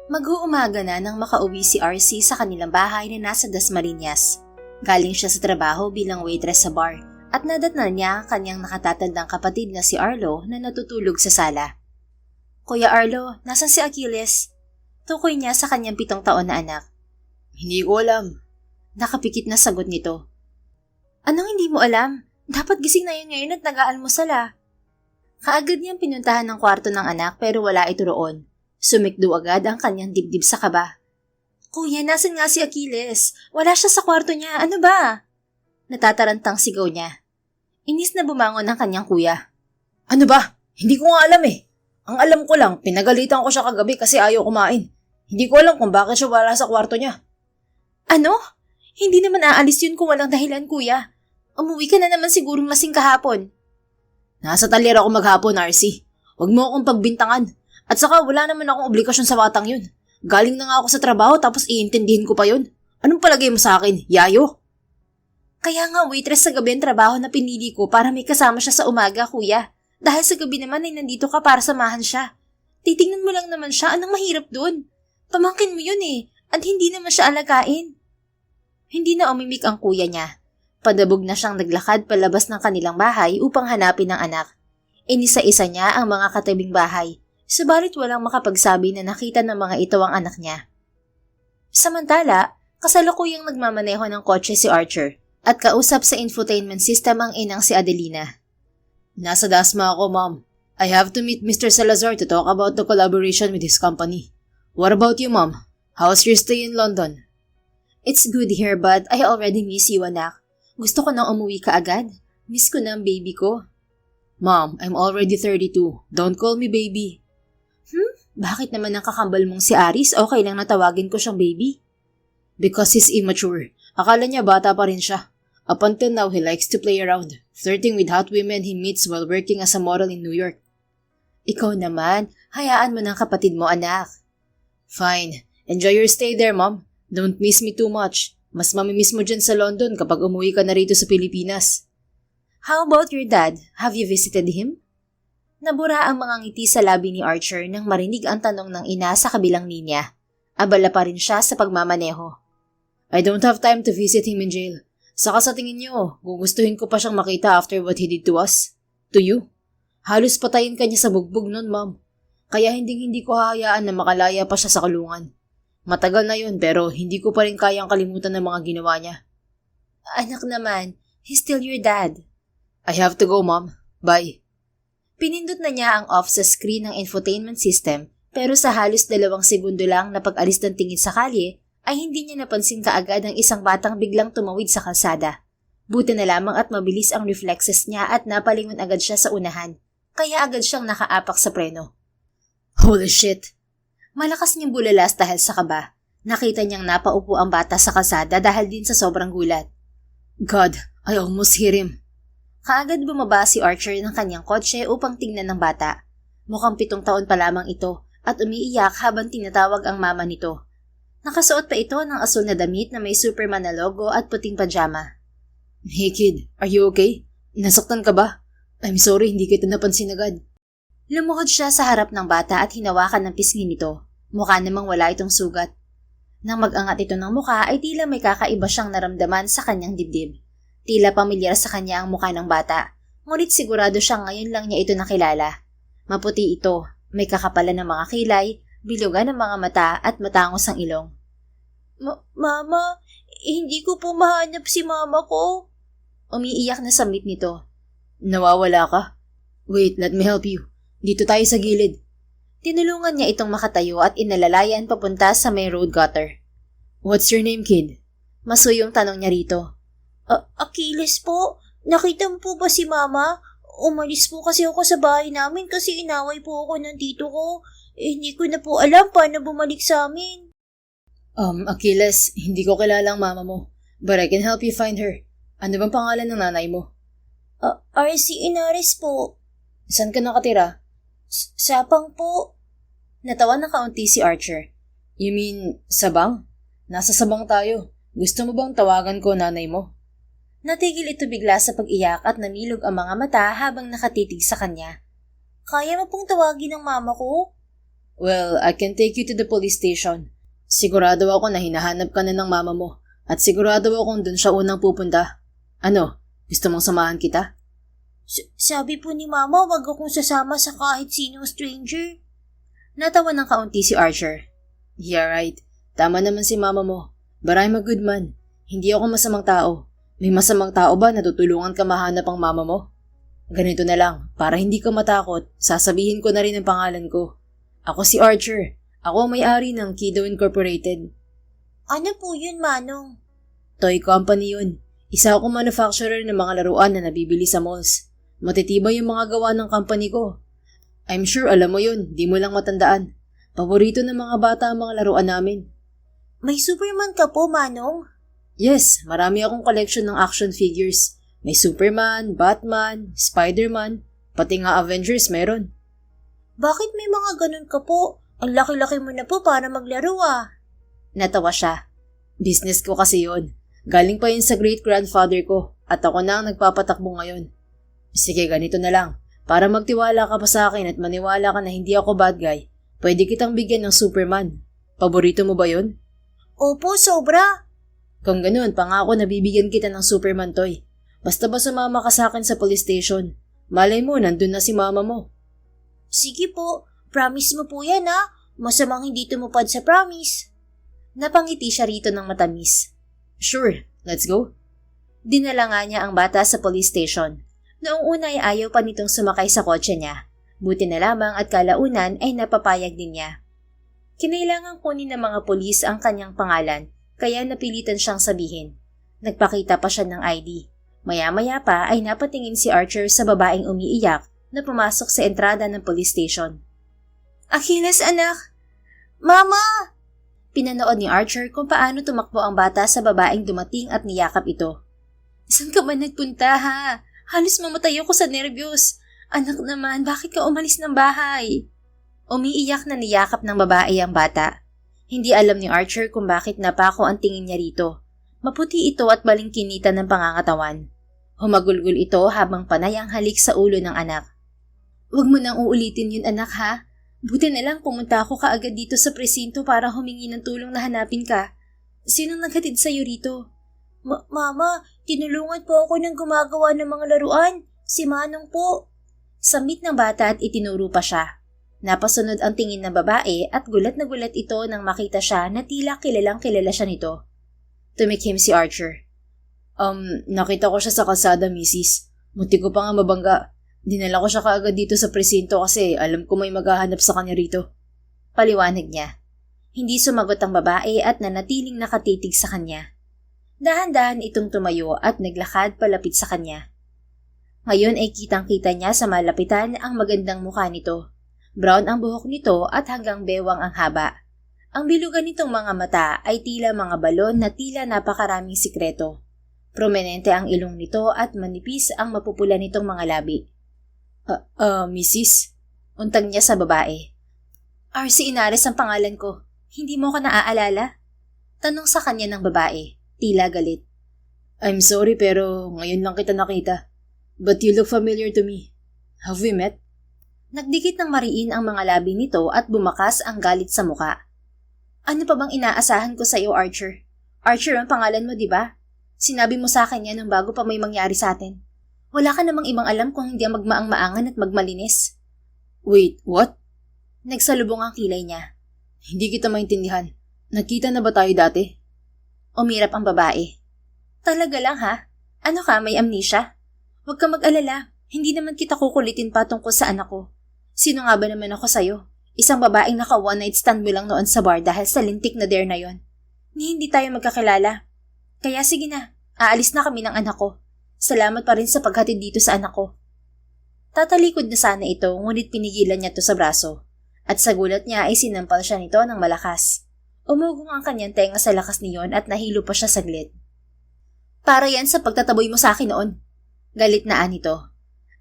Mag-uumaga na nang makauwi si RC sa kanilang bahay na nasa Dasmariñas. Galing siya sa trabaho bilang waitress sa bar at nadatnan niya ang kanyang nakatatandang kapatid na si Arlo na natutulog sa sala. "Kuya Arlo, nasan si Achilles?" Tukoy niya sa kanyang 7 taon na anak. Hindi ko alam. Nakapikit na sagot nito. "Anong hindi mo alam? Dapat gising na yun ngayon at nag-aalmusal ah." Kaagad niyang pinuntahan ng kwarto ng anak pero wala ito roon. Sumikdo agad ang kanyang dibdib sa kaba. "Kuya, nasan nga si Achilles? Wala siya sa kwarto niya. Ano ba?" Natatarantang sigaw niya. Inis na bumangon ang kanyang kuya. Ano ba? Hindi ko nga alam eh. Ang alam ko lang, pinagalitan ko siya kagabi kasi ayaw kumain. Hindi ko alam kung bakit siya wala sa kwarto niya. "Ano? Hindi naman aalis yun kung walang dahilan, kuya. Umuwi ka na naman sigurong lasing kahapon." Nasa talir ako maghapon, RC. Huwag mo akong pagbintangan. At saka wala naman akong obligasyon sa batang yun. Galing na nga ako sa trabaho tapos iintindihin ko pa yun. Anong palagay mo sa akin, yayo? "Kaya nga waitress sa gabi ang trabaho na pinili ko para may kasama siya sa umaga, kuya. Dahil sa gabi naman ay nandito ka para samahan siya. Titingnan mo lang naman siya, anong mahirap dun? Pamangkin mo yun eh, at hindi naman siya alagain." Hindi na umimik ang kuya niya. Padabog na siyang naglakad palabas ng kanilang bahay upang hanapin ang anak. Inisa-isa niya ang mga katabing bahay. Subalit walang makapagsabi na nakita ng mga ito ang anak niya. Samantala, kasalukuyang nagmamaneho ng kotse si Archer at kausap sa infotainment system ang inang si Adelina. Nasa Dasma ako, Mom. I have to meet Mr. Salazar to talk about the collaboration with his company. What about you, Mom? How's your stay in London? "It's good here but I already miss you, anak. Gusto ko nang umuwi ka agad. Miss ko na ang baby ko." Mom, I'm already 32. Don't call me baby. Bakit naman ang kakambal mong si Aris okay lang natawagin ko siyang baby? Because he's immature. Akala niya bata pa rin siya. Up until now, he likes to play around, flirting with hot women he meets while working as a model in New York. Ikaw naman, hayaan mo ng kapatid mo, anak. Fine. Enjoy your stay there, Mom. Don't miss me too much. Mas mamimiss mo dyan sa London kapag umuwi ka na rito sa Pilipinas. How about your dad? Have you visited him? Nabura ang mga ngiti sa labi ni Archer nang marinig ang tanong ng ina sa kabilang linya. Abala pa rin siya sa pagmamaneho. I don't have time to visit him in jail. Saka sa tingin niyo, gugustuhin ko pa siyang makita after what he did to us? To you? Halos patayin ka niya sa bugbog nun, Mom. Kaya hindi ko hahayaan na makalaya pa siya sa kulungan. Matagal na yun pero hindi ko pa rin kayang kalimutan ng mga ginawa niya. Anak naman, he's still your dad. I have to go, Mom. Bye. Pinindot na niya ang off sa screen ng infotainment system pero sa halos 2 segundo lang na pag-alis ng tingin sa kalye ay hindi niya napansin kaagad ang isang batang biglang tumawid sa kalsada. Buti na lamang at mabilis ang reflexes niya at napalingon agad siya sa unahan, kaya agad siyang nakaapak sa preno. Holy shit! Malakas niyang bulalas dahil sa kaba. Nakita niyang napaupo ang bata sa kalsada dahil din sa sobrang gulat. God, I almost hit him. Kaagad bumaba si Archer ng kanyang kotse upang tingnan ng bata. Mukhang 7 taon pa lamang ito at umiiyak habang tinatawag ang mama nito. Nakasuot pa ito ng asul na damit na may Superman na logo at puting pajama. Hey kid, are you okay? Nasaktan ka ba? I'm sorry, hindi kita napansin agad. Lumuhod siya sa harap ng bata at hinawakan ng pisngi nito. Mukha namang wala itong sugat. Nang mag-angat ito ng mukha ay tila may kakaiba siyang naramdaman sa kanyang dibdib. Tila pamilyar sa kanya ang mukha ng bata, ngunit sigurado siyang ngayon lang niya ito nakilala. Maputi ito, may kakapalan ng mga kilay, bilugan ng mga mata at matangos ang ilong. Mama, hindi ko po mahanap si mama ko. Umiiyak na samit nito. Nawawala ka? Wait, let me help you. Dito tayo sa gilid. Tinulungan niya itong makatayo at inalalayan papunta sa may road gutter. What's your name, kid? Masuyong tanong niya rito. Achilles po. Nakita mo po ba si mama? Umalis po kasi ako sa bahay namin kasi inaway po ako ng tito ko. Hindi ko na po alam paano bumalik sa amin. Achilles, hindi ko kilala ang mama mo. But I can help you find her. Ano bang pangalan ng nanay mo? RC Inares po. Saan ka nakatira? Sapang po. Natawa na kaunti si Archer. You mean, Sabang? Nasa Sabang tayo. Gusto mo bang tawagan ko nanay mo? Natigil ito bigla sa pag-iyak at namilog ang mga mata habang nakatitig sa kanya. Kaya mo pong tawagin ng mama ko? Well, I can take you to the police station. Sigurado ako na hinahanap ka na ng mama mo at sigurado akong dun siya unang pupunta. Ano, gusto mong samahan kita? Sabi po ni Mama, wag akong sasama sa kahit sinong stranger. Natawa ng kaunti si Archer. Yeah, right. Tama naman si mama mo. But I'm a good man. Hindi ako masamang tao. May masamang tao ba na tutulungan ka mahanap ang mama mo? Ganito na lang, para hindi ka matakot, sasabihin ko na rin ang pangalan ko. Ako si Archer. Ako ang may-ari ng Kido Incorporated. Ano po yun, Manong? Toy company yun. Isa akong manufacturer ng mga laruan na nabibili sa malls. Matitibay yung mga gawa ng company ko. I'm sure alam mo yun, di mo lang matandaan. Paborito ng mga bata ang mga laruan namin. May Superman ka po, Manong? Yes, marami akong collection ng action figures. May Superman, Batman, Spider-Man, pati nga Avengers meron. Bakit may mga ganun ka po? Ang laki-laki mo na po para maglaro ah. Natawa siya. Business ko kasi yun. Galing pa yun sa great-grandfather ko at ako na ang nagpapatakbo ngayon. Sige, ganito na lang. Para magtiwala ka pa sa akin at maniwala ka na hindi ako bad guy, pwede kitang bigyan ng Superman. Paborito mo ba yun? Opo, sobra. Kung ganun, pangako na bibigyan kita ng Superman toy. Basta ba sumama ka sa akin sa police station? Malay mo, nandun na si mama mo. Sige po, promise mo po yan ha. Masamang hindi tumupad sa promise. Napangiti siya rito ng matamis. Sure, let's go. Dinala nga niya ang bata sa police station. Noong una ay ayaw pa nitong sumakay sa kotse niya. Buti na lamang at kalaunan ay napapayag din niya. Kinailangan kunin ng mga pulis ang kanyang pangalan, kaya napilitan siyang sabihin. Nagpakita pa siya ng ID. Maya-maya pa ay napatingin si Archer sa babaeng umiiyak na pumasok sa entrada ng police station. Achilles, anak! Mama! Pinanood ni Archer kung paano tumakbo ang bata sa babaeng dumating at niyakap ito. Saan ka ba nagpunta ha? Halos mamatay ako sa nervyos. Anak naman, bakit ka umalis ng bahay? Umiiyak na niyakap ng babae ang bata. Hindi alam ni Archer kung bakit napako ang tingin niya rito. Maputi ito at balingkinita ng pangangatawan. Humagulgol ito habang panay ang halik sa ulo ng anak. Huwag mo nang uulitin yun, anak ha. Buti na lang pumunta ako kaagad dito sa presinto para humingi ng tulong na hanapin ka. Sinong naghatid sa'yo rito? Mama, tinulungan po ako ng gumagawa ng mga laruan. Si Manong po. Samit ng bata at itinuro pa siya. Napasunod ang tingin ng babae at gulat na gulat ito nang makita siya na tila kilalang kilala siya nito. Tumikhim si Archer. Nakita ko siya sa kalsada, misis. Munti ko pa nga mabangga. Dinala ko siya kaagad dito sa presinto kasi alam ko may maghahanap sa kanya rito. Paliwanag niya. Hindi sumagot ang babae at nanatiling nakatitig sa kanya. Dahan-dahan itong tumayo at naglakad palapit sa kanya. Ngayon ay kitang-kita niya sa malapitan ang magandang mukha nito. Brown ang buhok nito at hanggang bewang ang haba. Ang bilugan nitong mga mata ay tila mga balon na tila napakaraming sikreto. Prominente ang ilong nito at manipis ang mapupula nitong mga labi. Mrs. Untang niya sa babae. RC Inares ang pangalan ko. Hindi mo ka naaalala? Tanong sa kanya ng babae. Tila galit. I'm sorry pero ngayon lang kita nakita. But you look familiar to me. Have we met? Nagdikit ng mariin ang mga labi nito at bumakas ang galit sa muka. Ano pa bang inaasahan ko sa iyo, Archer? Archer ang pangalan mo, di ba? Sinabi mo sa akin yan nang bago pa may mangyari sa atin. Wala ka namang ibang alam kung hindi ang magmaang-maangan at magmalinis. Wait, what? Nagsalubong ang kilay niya. Hindi kita maintindihan. Nagkita na ba tayo dati? Umirap ang babae. Talaga lang ha? Ano ka, may amnesia? Huwag ka mag-alala. Hindi naman kita kukulitin pa tungkol sa anak ko. Sino nga ba naman ako sa'yo? Isang babaeng naka one night stand mo lang noon sa bar dahil sa lintik na dare na yon. Ni hindi tayo magkakilala. Kaya sige na, aalis na kami ng anak ko. Salamat pa rin sa paghatid dito sa anak ko. Tatalikod na sana ito ngunit pinigilan niya to sa braso. At sa gulat niya ay sinampal siya nito ng malakas. Umugong ang kanyang tenga sa lakas niyon at nahilo pa siya saglit. Para yan sa pagtataboy mo sa akin noon. Galit na nito.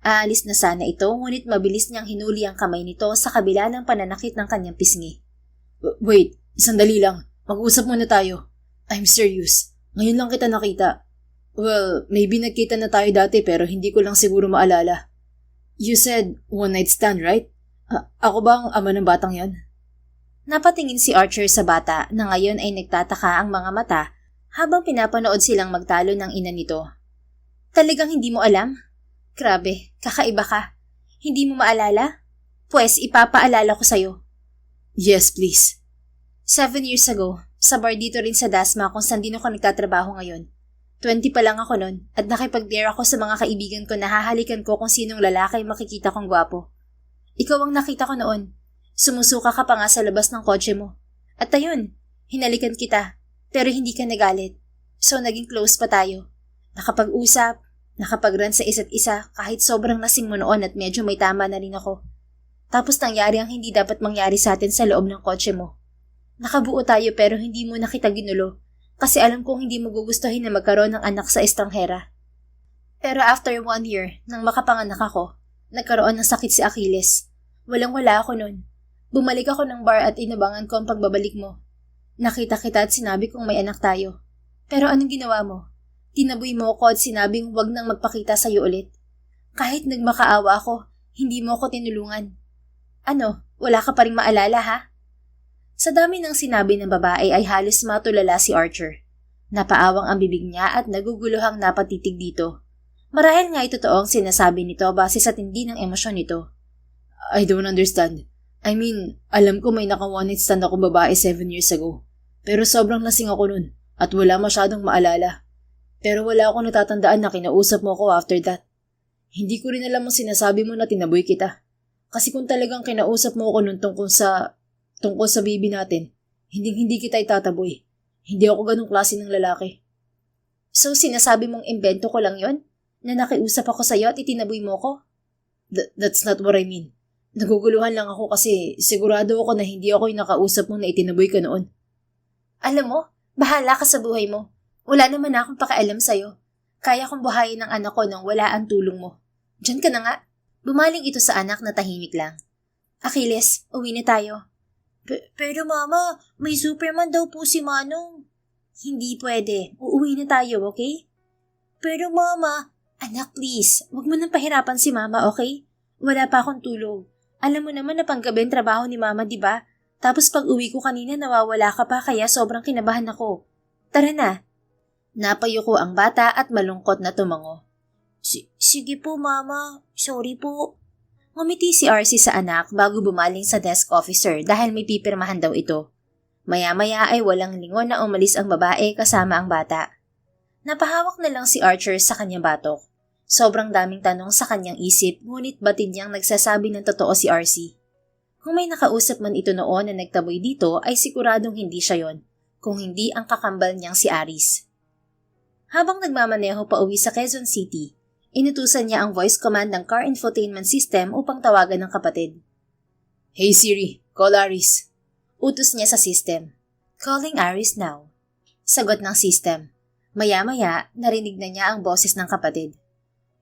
Aalis na sana ito ngunit mabilis niyang hinuli ang kamay nito sa kabila ng pananakit ng kanyang pisngi. Wait, sandali lang. Mag-usap muna tayo. I'm serious. Ngayon lang kita nakita. Well, maybe nagkita na tayo dati pero hindi ko lang siguro maalala. You said one night stand, right? Ako ba ang ama ng batang yan? Napatingin si Archer sa bata na ngayon ay nagtataka ang mga mata habang pinapanood silang magtalo ng ina nito. Talagang hindi mo alam? Grabe, kakaiba ka. Hindi mo maalala? Pwes, ipapaalala ko sa'yo. Yes, please. 7 years ago, sa bar dito rin sa Dasma kung saan din ako nagtatrabaho ngayon. 20 pa lang ako nun at nakipag-dare ako sa mga kaibigan ko na hahalikan ko kung sinong lalaki makikita kong gwapo. Ikaw ang nakita ko noon. Sumusuka ka pa nga sa labas ng kotse mo. At ayun, hinalikan kita, pero hindi ka nagalit. So naging close pa tayo. Nakapag-usap, nakapag-run sa isa't isa kahit sobrang lasing mo noon at medyo may tama na rin ako. Tapos nangyari ang hindi dapat mangyari sa atin sa loob ng kotse mo. Nakabuo tayo pero hindi mo na kita ginulo kasi alam kong hindi mo gugustuhin na magkaroon ng anak sa estranghera. Pero after 1 year, nang makapanganak ako, nagkaroon ng sakit si Achilles. Walang-wala ako nun. Bumalik ako ng bar at inabangan ko ang pagbabalik mo. Nakita kita at sinabi kong may anak tayo. Pero anong ginawa mo? Tinaboy mo ako at sinabing huwag nang magpakita sa'yo ulit. Kahit nagmakaawa ako, hindi mo ako tinulungan. Ano, wala ka pa rin maalala ha? Sa dami ng sinabi ng babae ay halos matulala si Archer. Napaawang ang bibig niya at naguguluhang napatitig dito. Marahil nga ito totoong sinasabi nito base sa tindi ng emosyon nito. I don't understand. I mean, alam ko may naka-one-night stand akong babae 7 years ago. Pero sobrang lasing ako nun at wala masyadong maalala. Pero wala akong natatandaan na kinausap mo ako after that. Hindi ko rin alam ang sinasabi mo na tinaboy kita. Kasi kung talagang kinausap mo ako nun tungkol sa baby natin, hindi kita itataboy. Hindi ako ganong klase ng lalaki. So sinasabi mong imbento ko lang yon? Na nakiusap ako sa'yo at itinaboy mo ko? That's not what I mean. Naguguluhan lang ako kasi sigurado ako na hindi ako yung nakausap mo na itinaboy ka noon. Alam mo, bahala ka sa buhay mo. Wala naman akong pakialam sa'yo. Kaya kong buhayin ang anak ko nang wala ang tulong mo. Diyan ka na nga. Bumaling ito sa anak na tahimik lang. Achilles, uwi na tayo. Pero mama, may Superman daw po si Manong. Hindi pwede. Uuwi na tayo, okay? Pero mama, anak please, wag mo nang pahirapan si mama, okay? Wala pa akong tulog. Alam mo naman na panggabi ang trabaho ni mama, di ba? Tapos pag uwi ko kanina nawawala ka pa kaya sobrang kinabahan ako. Tara na. Napayo ko ang bata at malungkot na tumango. Sige po mama, sorry po. Ngumiti si RC sa anak bago bumaling sa desk officer dahil may pipirmahan daw ito. Maya-maya ay walang lingon na umalis ang babae kasama ang bata. Napahawak na lang si Archer sa kanyang batok. Sobrang daming tanong sa kanyang isip ngunit batid niyang nagsasabi ng totoo si RC. Kung may nakausap man ito noon na nagtaboy dito ay siguradong hindi siya yon, kung hindi ang kakambal niyang si Aris. Habang nagmamaneho pa uwi sa Quezon City, inutusan niya ang voice command ng car infotainment system upang tawagan ng kapatid. Hey Siri, call Aris. Utos niya sa system. Calling Aris now. Sagot ng system. Maya-maya, narinig na niya ang boses ng kapatid.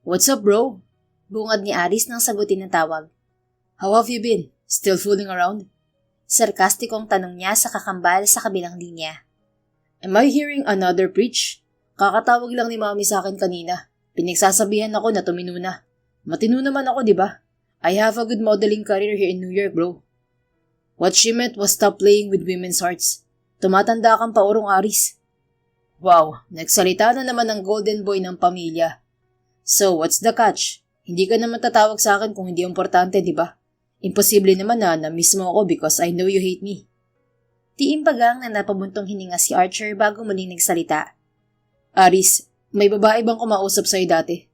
What's up bro? Bungad ni Aris nang sagutin ng tawag. How have you been? Still fooling around? Sarkastikong tanong niya sa kakambal sa kabilang linya. Am I hearing another preach? Kakatawag lang ni Mami sa akin kanina. Pinagsasabihan ako na tumino na. Matino naman ako, di ba? I have a good modeling career here in New York, bro. What she meant was stop playing with women's hearts. Tumatanda kang paurong Aris. Wow, nagsalita na naman ang golden boy ng pamilya. So, what's the catch? Hindi ka naman tatawag sa akin kung hindi importante, di ba? Imposible naman na na-miss mo ako because I know you hate me. Tiimbagang na napabuntong hininga si Archer bago muling nagsalita. Aris, may babae bang kumausap sa'yo dati?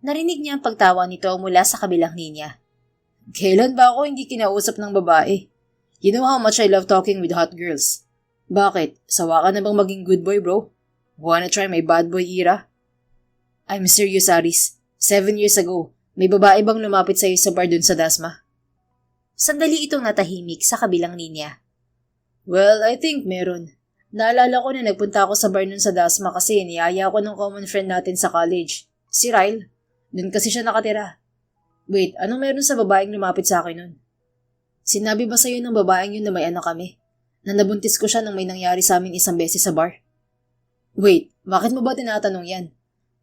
Narinig niya ang pagtawa nito mula sa kabilang linya. Kailan ba ako hindi kinausap ng babae? You know how much I love talking with hot girls. Bakit? Sawa ka na bang maging good boy, bro? Wanna try my bad boy era? I'm serious, Aris. 7 years ago, may babae bang lumapit sa'yo sa bar dun sa Dasma? Sandali itong natahimik sa kabilang linya. Well, I think meron. Naalala ko na nagpunta ako sa bar nun sa Dasma kasi niyaya ako ng common friend natin sa college. Si Ryle. Dun kasi siya nakatira. Wait, anong meron sa babaeng lumapit sa akin nun? Sinabi ba sa'yo ng babaeng yun na may anak kami? Na nabuntis ko siya nang may nangyari sa amin isang beses sa bar? Wait, bakit mo ba tinatanong yan?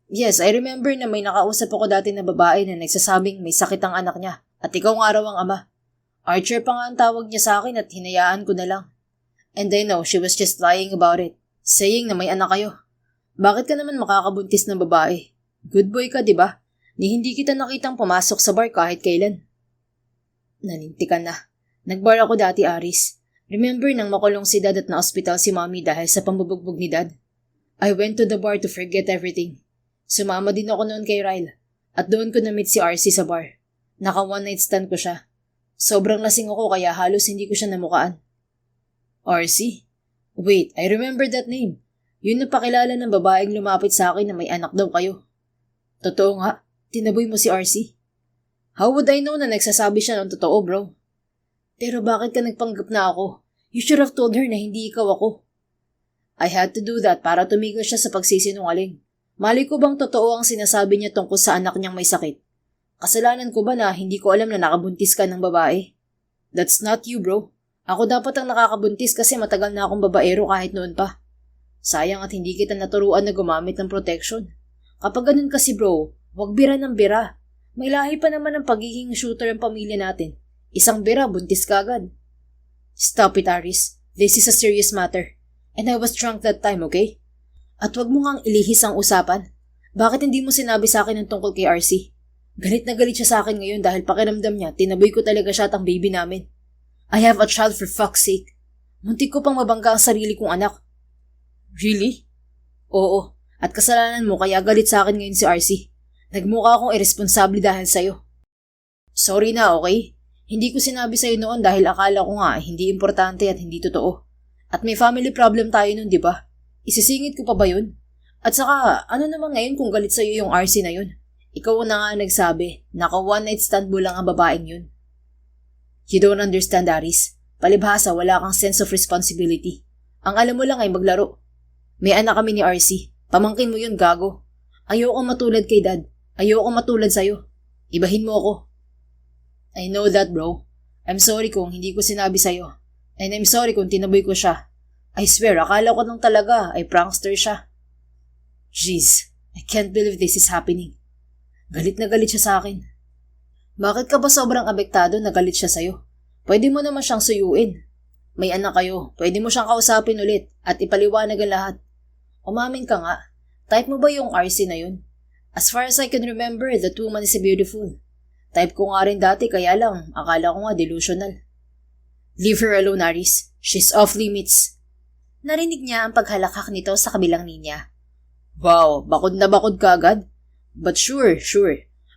Yes, I remember na may nakausap ako dati na babae na nagsasabing may sakit ang anak niya at ikaw nga raw ang ama. Archer pa nga ang tawag niya sa akin at hinayaan ko na lang. And I know she was just lying about it, saying na may anak kayo. Bakit ka naman makakabuntis ng babae? Good boy ka, di ba? Ni hindi kita nakitang pumasok sa bar kahit kailan. Nanintikan na. Nagbar ako dati, Aris. Remember nang makulong si Dad at na-hospital si Mommy dahil sa pambubugbog ni Dad? I went to the bar to forget everything. Sumama din ako noon kay Ryle at doon ko na-meet si RC sa bar. Naka one night stand ko siya. Sobrang lasing ako kaya halos hindi ko siya namukaan. RC? Wait, I remember that name. Yun na pakilala ng babaeng lumapit sa akin na may anak daw kayo. Totoo nga, tinaboy mo si RC. How would I know na nagsasabi siya ng totoo, bro? Pero bakit ka nagpanggap na ako? You should have told her na hindi ikaw ako. I had to do that para tumigil siya sa pagsisinungaling. Mali ko bang totoo ang sinasabi niya tungkol sa anak niyang may sakit? Kasalanan ko ba na hindi ko alam na nakabuntis ka ng babae? That's not you, bro. Ako dapat ang nakakabuntis kasi matagal na akong babaero kahit noon pa. Sayang at hindi kita naturuan na gumamit ng protection. Kapag ganun kasi, bro, wag bira ng bira. May lahi pa naman ang pagiging shooter ang pamilya natin. Isang bira, buntis ka agad. Stop it, Aris. This is a serious matter. And I was drunk that time, okay? At wag mo ngang ilihis ang usapan. Bakit hindi mo sinabi sa akin ng tungkol kay RC? Galit na galit siya sa akin ngayon dahil pakiramdam niya, tinaboy ko talaga siya at ang baby namin. I have a child for fuck's sake. Muntik ko pang mabangga ang sarili kong anak. Really? Oo. At kasalanan mo kaya galit sa akin ngayon si RC. Nagmukha akong irresponsable dahil sa'yo. Sorry na, okay? Hindi ko sinabi sa'yo noon dahil akala ko nga hindi importante at hindi totoo. At may family problem tayo nun, di ba? Isisingit ko pa ba yun? At saka, ano naman ngayon kung galit sa'yo yung RC na yun? Ikaw na nga nagsabi, naka one night stand mo lang ang babaeng yun. You don't understand, Aris. Palibhasa, wala kang sense of responsibility. Ang alam mo lang ay maglaro. May anak kami ni RC. Pamangkin mo yun, gago. Ayoko matulad kay Dad. Ayoko matulad sa'yo. Ibahin mo ako. I know that, bro. I'm sorry kung hindi ko sinabi sa'yo. And I'm sorry kung tinaboy ko siya. I swear, akala ko nang talaga ay prankster siya. Jeez, I can't believe this is happening. Galit na galit siya sa akin. Bakit ka ba sobrang abektado na galit siya sa'yo? Pwede mo naman siyang suyuin. May anak kayo, pwede mo siyang kausapin ulit at ipaliwanag ang lahat. Umamin ka nga, type mo ba yung RC na yun? As far as I can remember, that woman is beautiful. Type ko nga rin dati kaya lang, akala ko nga delusional. Leave her alone, Aris. She's off limits. Narinig niya ang paghalakak nito sa kabilang linya. Wow, bakod na bakod ka agad? But sure.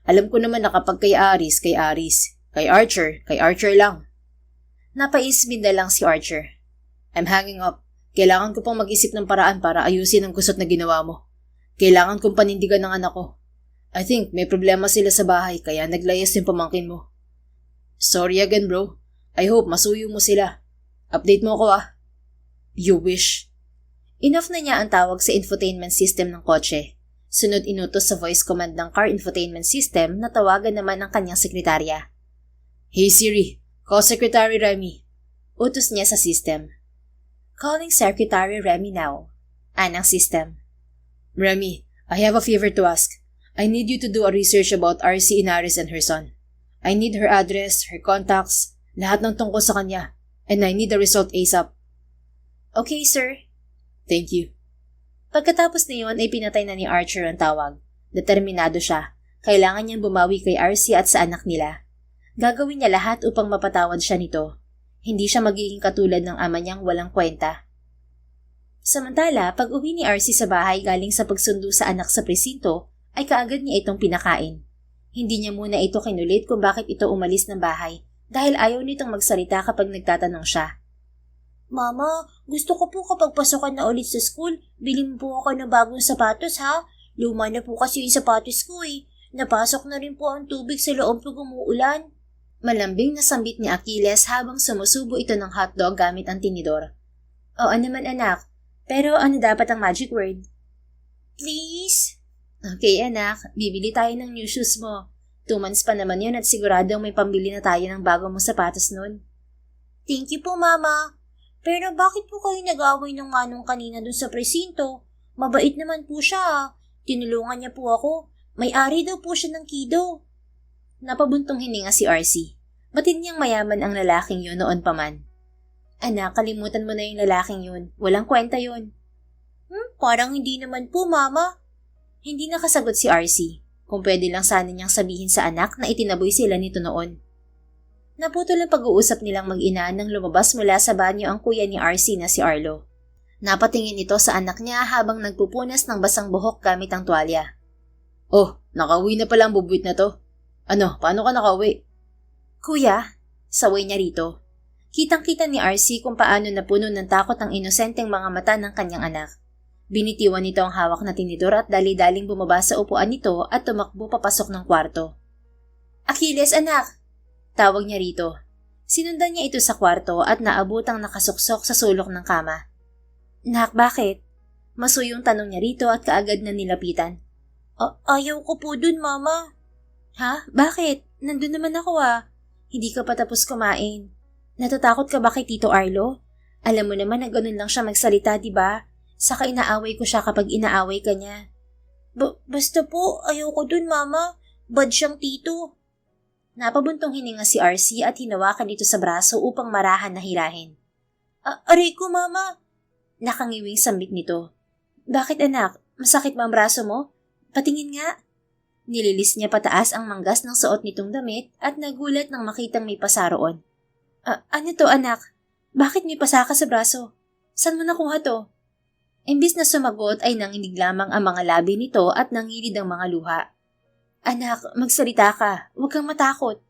Alam ko naman na kapag kay Aris, kay Aris. Kay Archer lang. Napaismin na lang si Archer. I'm hanging up. Kailangan ko pang mag-isip ng paraan para ayusin ang kusot na ginawa mo. Kailangan kong panindigan ng anak ko. I think may problema sila sa bahay kaya naglayas yung pamangkin mo. Sorry again, bro. I hope masuyo mo sila. Update mo ako, ah. You wish. Enough na niya ang tawag sa infotainment system ng kotse. Sunod inutos sa voice command ng car infotainment system na tawagan naman ang kanyang sekretarya. Hey Siri, call Secretary Remy. Utos niya sa system. Calling Secretary Remy now. Anang system. Remy, I have a favor to ask. I need you to do a research about RC Inares and her son. I need her address, her contacts, lahat ng tungkol sa kanya. And I need the result ASAP. Okay, sir. Thank you. Pagkatapos na yun ay pinatay na ni Archer ang tawag. Determinado siya. Kailangan niyang bumawi kay RC at sa anak nila. Gagawin niya lahat upang mapatawad siya nito. Hindi siya magiging katulad ng ama niyang walang kwenta. Samantala, pag uwi ni RC sa bahay galing sa pagsundo sa anak sa presinto, ay kaagad niya itong pinakain. Hindi niya muna ito kinulit kung bakit ito umalis ng bahay dahil ayaw nitong magsalita kapag nagtatanong siya. Mama, gusto ko po kapag pasukan na ulit sa school, bilhin po ako ng bagong sapatos ha. Luma na po kasi yung sapatos ko eh. Napasok na rin po ang tubig sa loob pag umuulan. Malambing na sambit ni Achilles habang sumusubo ito ng hotdog gamit ang tinidor. Oo naman anak, pero ano dapat ang magic word? Please? Okay anak, bibili tayo ng new shoes mo. 2 months pa naman yun at siguradong may pambili na tayo ng bagong mong sapatos nun. Thank you po mama. Pero bakit po kayo nag-away ng manong kanina dun sa presinto? Mabait naman po siya ah. Tinulungan niya po ako. May-ari daw po siya ng Kido. Napabuntong hininga si RC. Batid niyang mayaman ang lalaking yun noon pa man. Anak, kalimutan mo na yung lalaking yun. Walang kwenta yun. Parang hindi naman po, Mama. Hindi nakasagot si RC. Kung pwede lang sana niyang sabihin sa anak na itinaboy sila nito noon. Naputol ang pag-uusap nilang mag-ina nang lumabas mula sa banyo ang kuya ni RC na si Arlo. Napatingin ito sa anak niya habang nagpupunas ng basang buhok gamit ang tuwalya. Oh, nakauwi na pala ang bubwit na to. Ano, paano ka nakauwi? Kuya, saway niya rito. Kitang-kita ni RC kung paano napuno ng takot ang inosenteng mga mata ng kanyang anak. Binitiwan nito ang hawak na tinidor at dali-daling bumaba sa upuan nito at tumakbo papasok ng kwarto. Achilles, anak! Tawag niya rito. Sinundan niya ito sa kwarto at naabutang nakasuksok sa sulok ng kama. Nak, bakit? Masuyong tanong niya rito at kaagad na nilapitan. Ayaw ko po dun, Mama. Ha? Bakit? Nandun naman ako Hindi ka pa tapos kumain. Natatakot ka ba kay Tito Arlo? Alam mo naman na ganun lang siya magsalita, di ba? Saka inaaway ko siya kapag inaaway ka niya. Basta po, ayaw ko dun, Mama. Bad siyang tito. Napabuntong hininga si RC at hinawakan dito sa braso upang marahan na hirahin. Aray ko, Mama. Nakangiwing sambit nito. Bakit, anak? Masakit ba ang braso mo? Patingin nga. Nililis niya pataas ang manggas ng suot nitong damit at nagulat nang makitang may pasaroon. Ano to, anak? Bakit may pasa ka sa braso? Saan mo nakuha to? Imbis na sumagot ay nanginig lamang ang mga labi nito at nangilid ang mga luha. Anak, magsalita ka. Huwag kang matakot.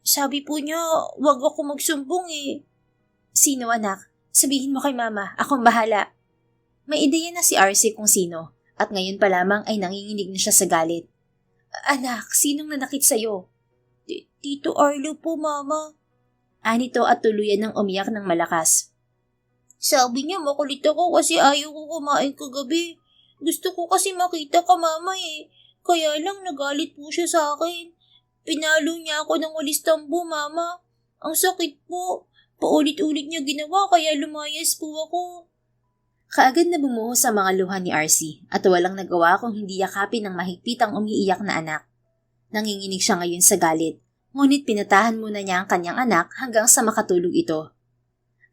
Sabi po niya, huwag ako magsumbong Sino, anak? Sabihin mo kay Mama. Akong bahala. May ideya na si RC kung sino at ngayon pa lamang ay nanginginig na siya sa galit. Anak, sinong nanakit sa'yo? Tito Arlo po, Mama. Anito at tuluyan ng umiyak ng malakas. Sabi niya makulit ako kasi ayaw ko kumain kagabi. Gusto ko kasi makita ka, Mama Kaya lang nagalit po siya sa akin. Pinalo niya ako ng walis tambo, Mama. Ang sakit po. Paulit-ulit niya ginawa kaya lumayas po ako. Kaagad na bumuhos sa mga luha ni RC at walang nagawa kung hindi yakapin ng mahigpit ang umiiyak na anak. Nanginginig siya ngayon sa galit. Ngunit pinatahan muna niya ang kanyang anak hanggang sa makatulog ito.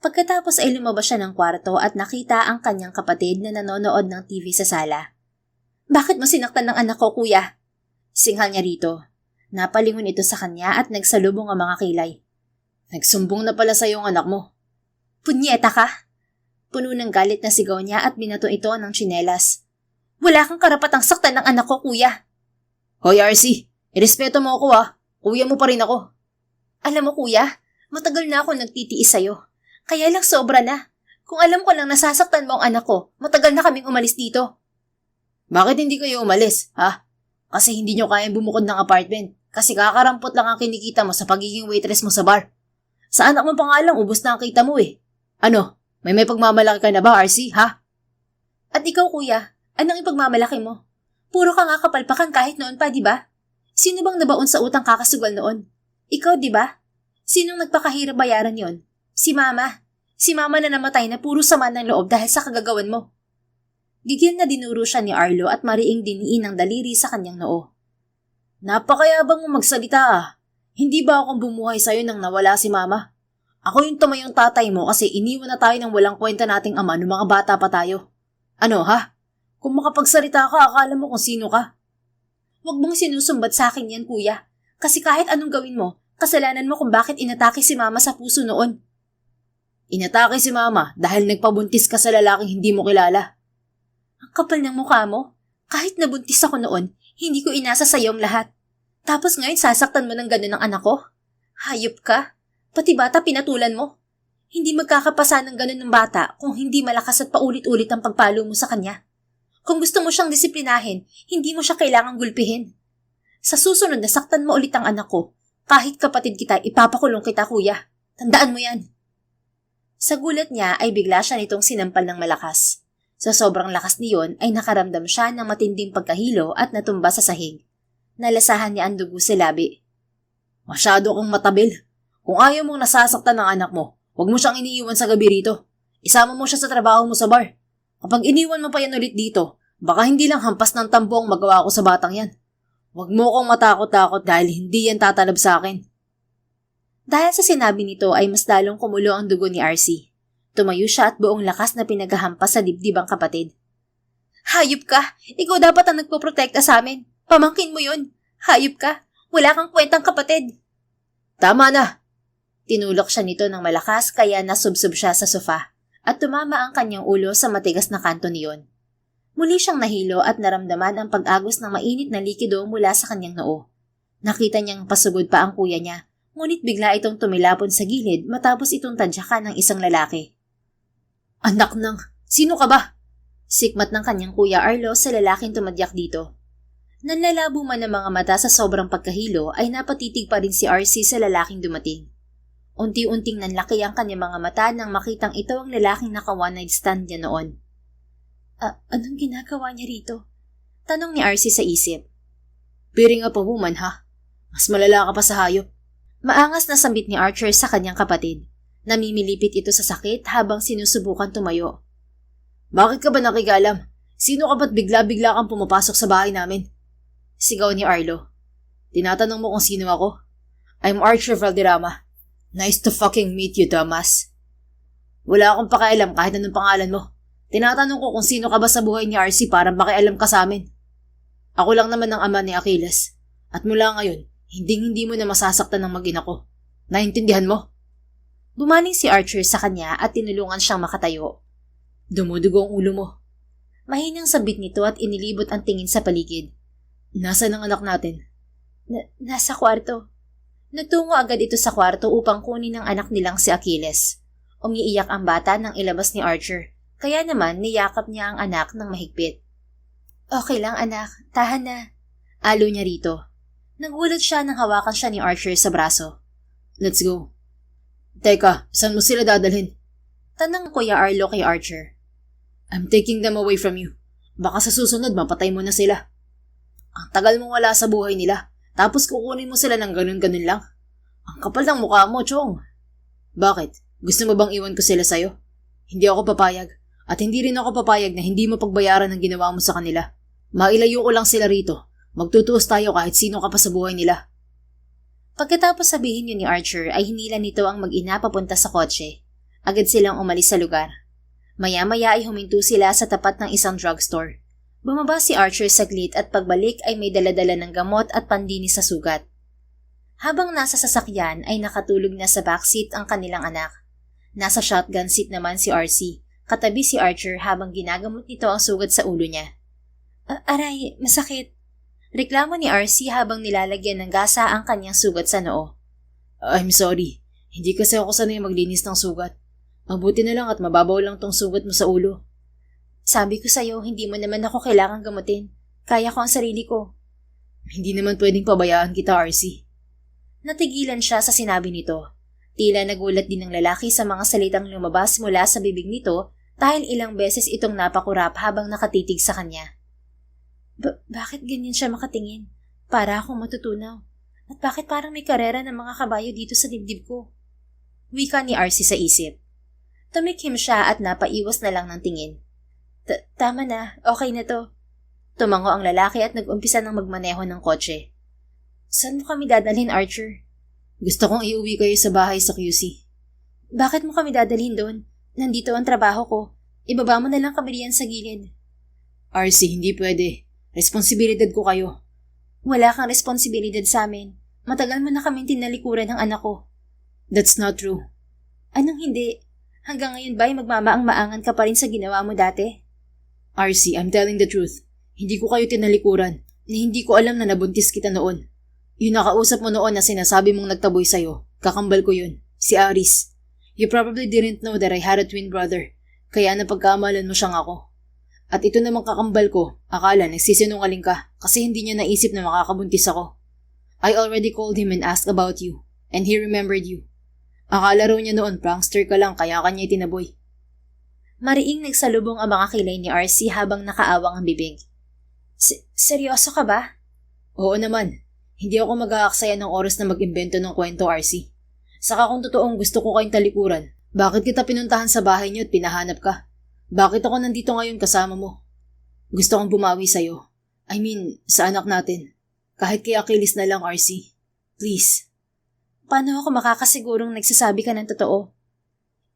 Pagkatapos ay lumabas siya ng kwarto at nakita ang kanyang kapatid na nanonood ng TV sa sala. Bakit mo sinaktan ng anak ko, kuya? Singhal niya rito. Napalingon ito sa kanya at nagsalubong ang mga kilay. Nagsumbong na pala sa iyong anak mo. Punyeta ka! Puno ng galit na sigaw niya at binato ito ng tsinelas. Wala kang karapatang saktan ng anak ko, kuya. Hoy, RC! Irespeto mo ako Kuya mo pa rin ako. Alam mo, kuya, matagal na ako nagtitiis sa'yo. Kaya lang sobra na. Kung alam ko lang nasasaktan mo ang anak ko, matagal na kaming umalis dito. Bakit hindi kayo umalis, ha? Kasi hindi nyo kayang bumukod ng apartment. Kasi kakarampot lang ang kinikita mo sa pagiging waitress mo sa bar. Sa anak mo pa nga lang, ubos na ang kita mo Ano? May pagmamalaki ka na ba, RC, ha? At ikaw, kuya, anong ipagmamalaki mo? Puro ka nga kapalpakan kahit noon pa, di ba? Sino bang nabaon sa utang kakasugal noon? Ikaw, di ba? Sinong nagpakahirap bayaran yon? Si Mama. Si Mama na namatay na puro sama ng loob dahil sa kagagawan mo. Gigil na dinuro siya ni Arlo at mariing diniin ang daliri sa kanyang noo. Napakayabang mo magsalita Hindi ba akong bumuhay sa'yo nang nawala si Mama? Ako yung tumayong tatay mo kasi iniwan na tayo ng walang kwenta nating ama nung mga bata pa tayo. Ano, ha? Kung makapagsalita ka, akala mo kung sino ka? Huwag mong sinusumbat sa akin yan, kuya. Kasi kahit anong gawin mo, kasalanan mo kung bakit inatake si Mama sa puso noon. Inatake si Mama dahil nagpabuntis ka sa lalaking hindi mo kilala. Ang kapal ng mukha mo. Kahit nabuntis ako noon, hindi ko inasa sa iyong lahat. Tapos ngayon sasaktan mo ng gano'n ng anak ko? Hayop ka. Pati bata pinatulan mo. Hindi magkakapasa ng gano'n ng bata kung hindi malakas at paulit-ulit ang pagpalo mo sa kanya. Kung gusto mo siyang disiplinahin, hindi mo siya kailangang gulpihin. Sa susunod na saktan mo ulit ang anak ko, kahit kapatid kita, ipapakulong kita, kuya. Tandaan mo yan. Sa gulat niya ay bigla siya nitong sinampal ng malakas. Sa sobrang lakas niyon ay nakaramdam siya ng matinding pagkahilo at natumba sa sahig. Nalasahan niya ang dugo sa labi. Masyado kang matabil. Kung ayaw mong nasasaktan ng anak mo, huwag mo siyang iniiwan sa gabi rito. Isama mo siya sa trabaho mo sa bar. Kapag iniwan mo pa yan ulit dito, baka hindi lang hampas ng tambo ang magawa ko sa batang yan. Huwag mo akong matakot-takot dahil hindi yan tatalab sa akin. Dahil sa sinabi nito ay mas lalong kumulo ang dugo ni RC. Tumayo siya at buong lakas na pinaghahampas sa dibdib ang kapatid. Hayop ka! Ikaw dapat ang nagpoprotekta sa amin. Pamangkin mo yun. Hayop ka! Wala kang kwentang kapatid. Tama na! Tinulok siya nito ng malakas kaya nasubsob siya sa sofa at tumama ang kanyang ulo sa matigas na kanto niyon. Muli siyang nahilo at naramdaman ang pag-agos ng mainit na likido mula sa kanyang noo. Nakita niyang pasugod pa ang kuya niya, ngunit bigla itong tumilapon sa gilid matapos itong tadyakan ng isang lalaki. Anak ng... Sino ka ba? Sikmat ng kanyang kuya Arlo sa lalaking tumadyak dito. Nanlalabo man ang mga mata sa sobrang pagkahilo ay napatitig pa rin si RC sa lalaking dumating. Unti-unting nanlaki ang kanyang mga mata nang makitang ito ang lalaking naka one-night stand niya noon. Anong ginagawa niya rito? Tanong ni RC sa isip. Bearing up a woman, ha? Mas malala ka pa sa hayop. Maangas na sambit ni Archer sa kanyang kapatid. Namimilipit ito sa sakit habang sinusubukan tumayo. Bakit ka ba nakigalam? Sino ka ba't bigla-bigla kang pumapasok sa bahay namin? Sigaw ni Arlo. Tinatanong mo kung sino ako? I'm Archer Valderrama. Nice to fucking meet you, Thomas. Wala akong pakialam kahit anong pangalan mo. Tinatanong ko kung sino ka ba sa buhay ni RC para makialam ka sa amin. Ako lang naman ang ama ni Achilles. At mula ngayon, hindi mo na masasaktan ng mag-ina ko. Naintindihan mo? Bumaling si Archer sa kanya at tinulungan siyang makatayo. Dumudugo ang ulo mo. Mahinang sabit nito at inilibot ang tingin sa paligid. Nasaan ang anak natin? Nasa kwarto. Nagtungo agad ito sa kwarto upang kunin ang anak nilang si Achilles. Umiiyak ang bata nang ilabas ni Archer. Kaya naman niyakap niya ang anak ng mahigpit. Okay lang anak, tahan na. Alo niya rito. Nagulat siya nang hawakan siya ni Archer sa braso. Let's go. Teka, saan mo sila dadalhin? Tanong Kuya Arlo kay Archer. I'm taking them away from you. Baka sa susunod mapatay mo na sila. Ang tagal mong wala sa buhay nila, tapos kukunin mo sila ng ganun-ganun lang. Ang kapal ng mukha mo, Chong. Bakit? Gusto mo bang iwan ko sila sa'yo? Hindi ako papayag. At hindi rin ako papayag na hindi mo pagbayaran ang ginawa mo sa kanila. Mailayo ko lang sila rito. Magtutuos tayo kahit sino ka pa sa buhay nila. Pagkatapos sabihin yun ni Archer ay hinila nito ang mag-ina papunta sa kotse. Agad silang umalis sa lugar. Maya-maya ay huminto sila sa tapat ng isang drugstore. Bumaba si Archer saglit at pagbalik ay may daladala ng gamot at pandinis sa sugat. Habang nasa sasakyan ay nakatulog na sa backseat ang kanilang anak. Nasa shotgun seat naman si RC. Katabi si Archer habang ginagamot nito ang sugat sa ulo niya. Aray, masakit. Reklamo ni RC habang nilalagyan ng gasa ang kanyang sugat sa noo. I'm sorry. Hindi kasi ako sanay maglinis ng sugat. Mabuti na lang at mababaw lang tong sugat mo sa ulo. Sabi ko sa'yo, hindi mo naman ako kailangan gamutin. Kaya ko ang sarili ko. Hindi naman pwedeng pabayaan kita, RC. Natigilan siya sa sinabi nito. Tila nagulat din ng lalaki sa mga salitang lumabas mula sa bibig nito dahil ilang beses itong napakurap habang nakatitig sa kanya. Bakit ganyan siya makatingin? Para akong matutunaw. At bakit parang may karera ng mga kabayo dito sa dibdib ko? Wika ni RC sa isip. Tumikhim siya at napaiwas na lang ng tingin. Tama na, okay na to. Tumango ang lalaki at nag-umpisa ng magmaneho ng kotse. Saan mo kami dadalhin, Archer? Gusto kong iuwi kayo sa bahay sa QC. Bakit mo kami dadalhin doon? Nandito ang trabaho ko. Ibaba mo na lang kami riyan sa gilid. RC, hindi pwede. Responsibilidad ko kayo. Wala kang responsibilidad sa amin. Matagal mo na kaming tinalikuran ng anak ko. That's not true. Anong hindi? Hanggang ngayon ba ay magmamaang-maangan ka pa rin sa ginawa mo dati? RC, I'm telling the truth. Hindi ko kayo tinalikuran. Hindi ko alam na nabuntis kita noon. Yung nakausap mo noon na sinasabi mong nagtaboy sa'yo, kakambal ko yun. Si Aris. You probably didn't know that I had a twin brother. Kaya napagkamalan mo siyang ako. At ito namang kakambal ko, akala nagsisinungaling ka kasi hindi niya naisip na makakabuntis ako. I already called him and asked about you. And he remembered you. Akala raw niya noon prankster ka lang kaya kanya itinaboy. Mariing nagsalubong ang mga kilay ni RC habang nakaawang ang bibig. Seryoso ka ba? Oo naman. Hindi ako mag-aaksaya ng oras na mag-imbento ng kwento, RC. Saka kung totoong gusto ko kayong talikuran, bakit kita pinuntahan sa bahay niyo at pinahanap ka? Bakit ako nandito ngayon kasama mo? Gusto kong bumawi sa'yo. I mean, sa anak natin. Kahit kay Achilles na lang, RC. Please. Paano ako makakasigurong nagsasabi ka ng totoo?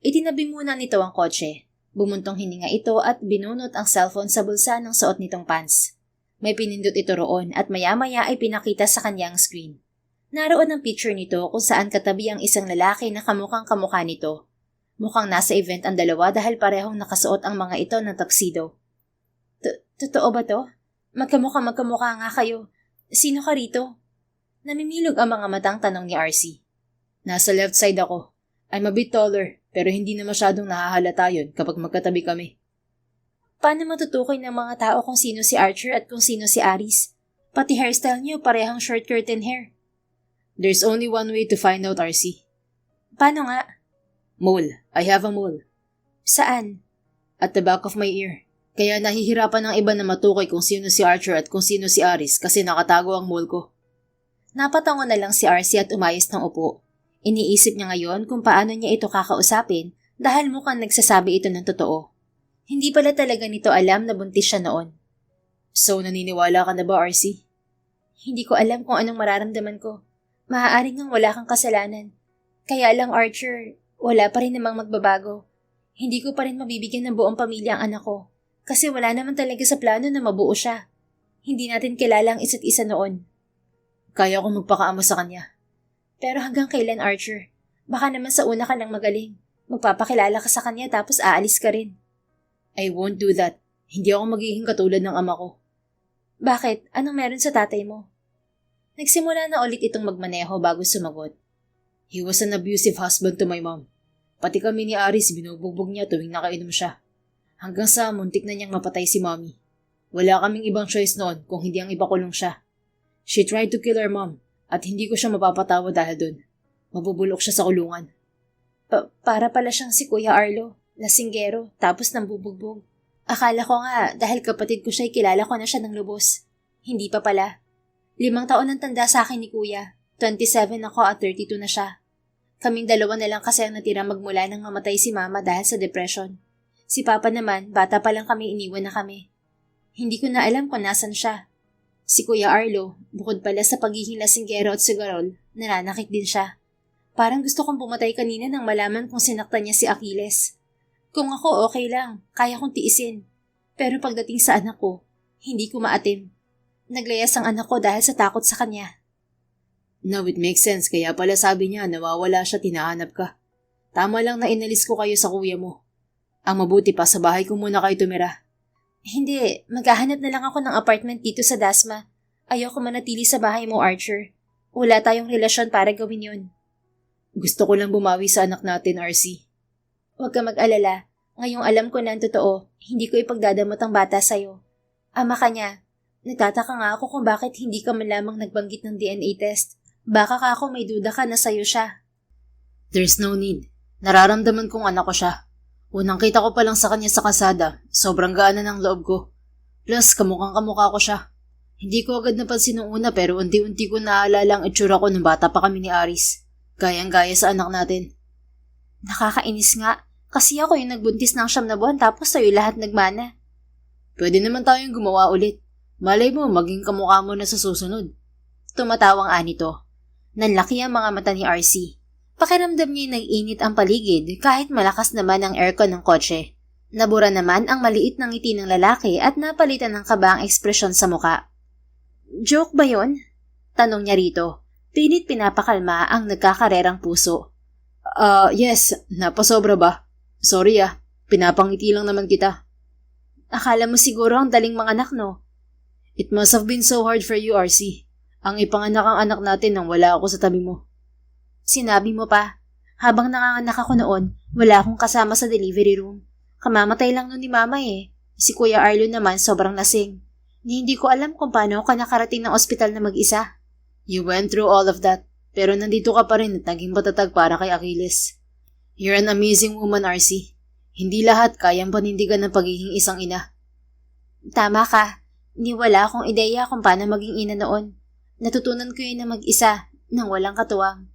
Itinabi muna nito ang kotse. Bumuntong hininga ito at binunot ang cellphone sa bulsa ng suot nitong pants. May pinindot ito roon at maya-maya ay pinakita sa kanyang screen. Naroon ang picture nito kung saan katabi ang isang lalaki na kamukhang kamukha nito. Mukhang nasa event ang dalawa dahil parehong nakasuot ang mga ito ng tuxedo. Totoo ba to? Magkamukha nga kayo. Sino ka rito? Namimilog ang mga matang tanong ni RC. Nasa left side ako. I'm a bit taller, pero hindi na masyadong nahahalata yun kapag magkatabi kami. Paano matutukoy ng mga tao kung sino si Archer at kung sino si Aris? Pati hairstyle niyo parehang short curtain hair. There's only one way to find out, RC. Paano nga? Mole. I have a mole. Saan? At the back of my ear. Kaya nahihirapan ng iba na matukoy kung sino si Archer at kung sino si Aris kasi nakatago ang mole ko. Napatango na lang si RC at umayos ng upo. Iniisip niya ngayon kung paano niya ito kakausapin dahil mukhang nagsasabi ito ng totoo. Hindi pala talaga nito alam na buntis siya noon. So, naniniwala ka na ba, RC? Hindi ko alam kung anong mararamdaman ko. Maaaring ngang wala kang kasalanan. Kaya lang, Archer, wala pa rin namang magbabago. Hindi ko pa rin mabibigyan ng buong pamilya ang anak ko. Kasi wala naman talaga sa plano na mabuo siya. Hindi natin kilala ang isa't isa noon. Kaya ko magpakaama sa kanya. Pero hanggang kailan, Archer? Baka naman sa una ka lang magaling. Magpapakilala ka sa kanya tapos aalis ka rin. I won't do that. Hindi ako magiging katulad ng ama ko. Bakit? Anong meron sa tatay mo? Nagsimula na ulit itong magmaneho bago sumagot. He was an abusive husband to my mom. Pati kami ni Aris binubugbog niya tuwing nakainom siya. Hanggang sa muntik na niyang mapatay si mommy. Wala kaming ibang choice noon kung hindi ang ipakulong siya. She tried to kill our mom at hindi ko siya mapapatawa dahil dun. Mabubulok siya sa kulungan. Para pala siyang si Kuya Arlo, lasinggero, tapos nambubugbog. Akala ko nga dahil kapatid ko siya'y kilala ko na siya ng lubos. Hindi pa pala. 5 taon ang tanda sa akin ni Kuya. 27 ako at 32 na siya. Kaming dalawa na lang kasi ang natira magmula nang mamatay si Mama dahil sa depression. Si Papa naman, bata pa lang kami iniwan na kami. Hindi ko na alam kung nasan siya. Si Kuya Arlo, bukod pala sa pagiging lasinggero at sigarol, nananakit din siya. Parang gusto kong pumatay kanina nang malaman kung sinaktan niya si Achilles. Kung ako okay lang, kaya kong tiisin. Pero pagdating sa anak ko, hindi ko maatim. Naglayas ang anak ko dahil sa takot sa kanya. Now it makes sense, kaya pala sabi niya nawawala siya, tinahanap ka. Tama lang na inalis ko kayo sa kuya mo. Ang mabuti pa, sa bahay ko muna kayo tumira. Hindi, maghahanap na lang ako ng apartment dito sa Dasma. Ayoko manatili sa bahay mo, Archer. Wala tayong relasyon para gawin yun. Gusto ko lang bumawi sa anak natin, RC. Huwag ka mag-alala. Ngayong alam ko na ang totoo, hindi ko ipagdadamot ang bata sa'yo. Ama ka niya. Nagtataka nga ako kung bakit hindi ka man lamang nagbanggit ng DNA test. Baka ka ako may duda ka na sa'yo siya. There's no need. Nararamdaman kong anak ko siya. Unang kita ko pa lang sa kanya sa kasada, sobrang gaan na ng loob ko. Plus, kamukhang-kamukha ko siya. Hindi ko agad napansin nung una pero unti-unti ko naaalala ang itsura ko nung bata pa kami ni Aris. Gayang-gaya sa anak natin. Nakakainis nga, kasi ako yung nagbuntis ng 9 na buwan tapos sa'yo lahat nagmana. Pwede naman tayong gumawa ulit. Malay mo, maging kamukha mo na sa susunod. Tumatawang anito. Nanlaki ang mga mata ni RC. Pakiramdam niya nag-init ang paligid kahit malakas naman ang aircon ng kotse. Nabura naman ang maliit na ngiti ng lalaki at napalitan ng kaba ang ekspresyon sa muka. Joke ba yon? Tanong niya rito. Pilit pinapakalma ang nagkakarerang puso. Yes. Napasobra ba? Sorry pinapangiti lang naman kita. Akala mo siguro ang daling mga anak, no? It must have been so hard for you, RC. Ang ipanganak ang anak natin nang wala ako sa tabi mo. Sinabi mo pa. Habang nanganganak ako noon, wala akong kasama sa delivery room. Kamamatay lang nun ni Mama eh. Si Kuya Arlo naman sobrang lasing. Hindi ko alam kung paano ako nakarating ng ospital na mag-isa. You went through all of that, pero nandito ka pa rin at naging matatag para kay Achilles. You're an amazing woman, RC. Hindi lahat kayang panindigan ng pagiging isang ina. Tama ka. Wala akong ideya kung paano maging ina noon. Natutunan ko yun na mag-isa, nang walang katuwang.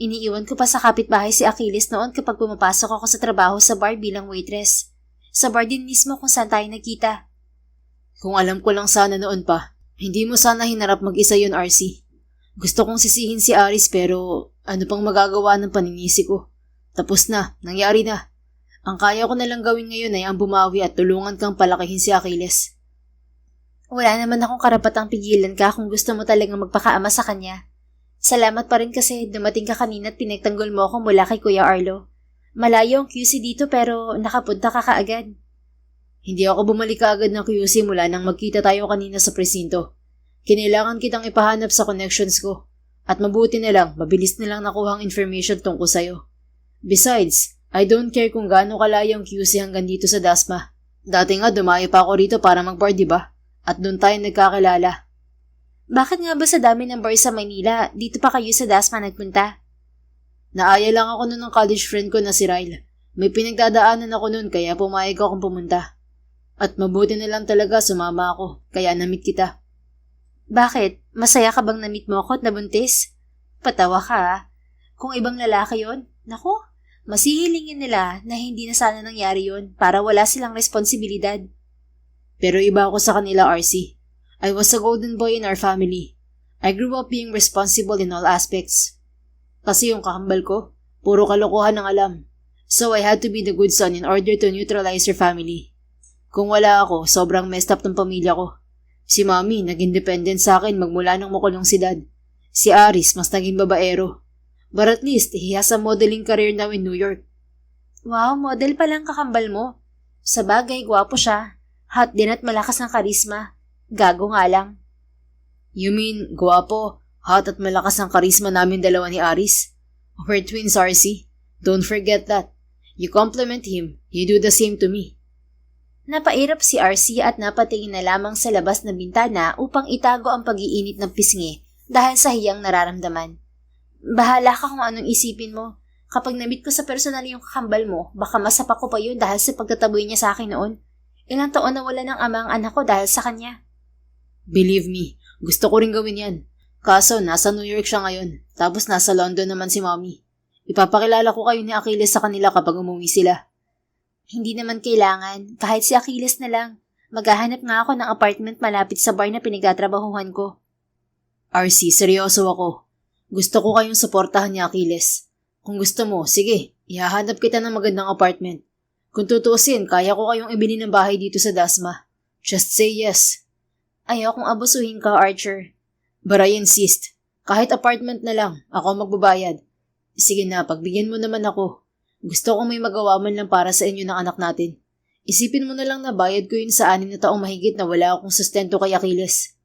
Iniiwan ko pa sa kapitbahay si Achilles noon kapag pumapasok ako sa trabaho sa bar bilang waitress. Sa bar din mismo kung saan tayo nagkita. Kung alam ko lang sana noon pa, hindi mo sana hinarap mag-isa yun, RC. Gusto kong sisihin si Aris pero Ano pang magagawa ng paninisi ko? Tapos na, nangyari na. Ang kaya ko na lang gawin ngayon ay ang bumawi at tulungan kang palakihin si Achilles. Wala naman akong karapatang pigilan ka kung gusto mo talagang magpakaama sa kanya. Salamat pa rin kasi dumating ka kanina at pinagtanggol mo ako mula kay Kuya Arlo. Malayo ang QC dito pero nakapunta ka kaagad. Hindi ako bumalik kaagad ng QC mula nang magkita tayo kanina sa presinto. Kinailangan kitang ipahanap sa connections ko. At mabuti na lang, mabilis na lang nakuhang information tungkol sa'yo. Besides, I don't care kung gaano kalayo ang QC hanggang dito sa Dasma. Dati nga dumayo pa ako rito para mag-bar, diba? At doon tayo nagkakilala. Bakit nga ba sa dami ng bar sa Maynila, dito pa kayo sa Dasma nagpunta? Naaya lang ako noon ng college friend ko na si Ryle. May pinagdadaanan ako noon kaya pumayag akong pumunta. At mabuti na lang talaga sumama ako, kaya na-meet kita. Bakit? Masaya ka bang na-meet mo ako at nabuntis? Patawa ka ah. Kung ibang lalaki yon, naku, masihilingin nila na hindi na sana nangyari yon para wala silang responsibilidad. Pero iba ako sa kanila, RC. I was a golden boy in our family. I grew up being responsible in all aspects. Kasi yung kakambal ko, puro kalokohan ang alam. So I had to be the good son in order to neutralize your family. Kung wala ako, sobrang messed up ng pamilya ko. Si Mami, naging dependent sa akin magmula nang makulong si Dad. Si Aris, mas naging babaero. But at least, he has a modeling career now in New York. Wow, model pa lang kakambal mo. Sa bagay, gwapo siya. Hot din at malakas ng karisma. Gago nga lang. You mean, gwapo, hot at malakas ang karisma namin dalawa ni Aris? We're twins, RC. Don't forget that. You compliment him, you do the same to me. Napairap si RC at napatingin na lamang sa labas na bintana upang itago ang pag-iinit ng pisngi dahil sa hiyang nararamdaman. Bahala ka kung anong isipin mo. Kapag na-meet ko sa personal yung kakambal mo, baka masapa ko pa yun dahil sa pagtataboy niya sa akin noon. Ilang taon na wala ng ama ang anak ko dahil sa kanya. Believe me, gusto ko rin gawin yan. Kaso, nasa New York siya ngayon, tapos nasa London naman si Mommy. Ipapakilala ko kayo ni Achilles sa kanila kapag umuwi sila. Hindi naman kailangan, kahit si Achilles na lang. Maghahanap nga ako ng apartment malapit sa bar na pinagtatrabahuhan ko. RC, seryoso ako. Gusto ko kayong suportahan ni Achilles. Kung gusto mo, sige, ihahanap kita ng magandang apartment. Kung tutuusin, kaya ko kayong ibili ng bahay dito sa Dasma. Just say yes. Ayokong abusuhin ka, Archer. But I insist. Kahit apartment na lang, ako magbabayad. Sige na, pagbigyan mo naman ako. Gusto kong may magawa man lang para sa inyo ng anak natin. Isipin mo na lang na bayad ko yun sa 6 na taong mahigit na wala akong sustento kay Achilles.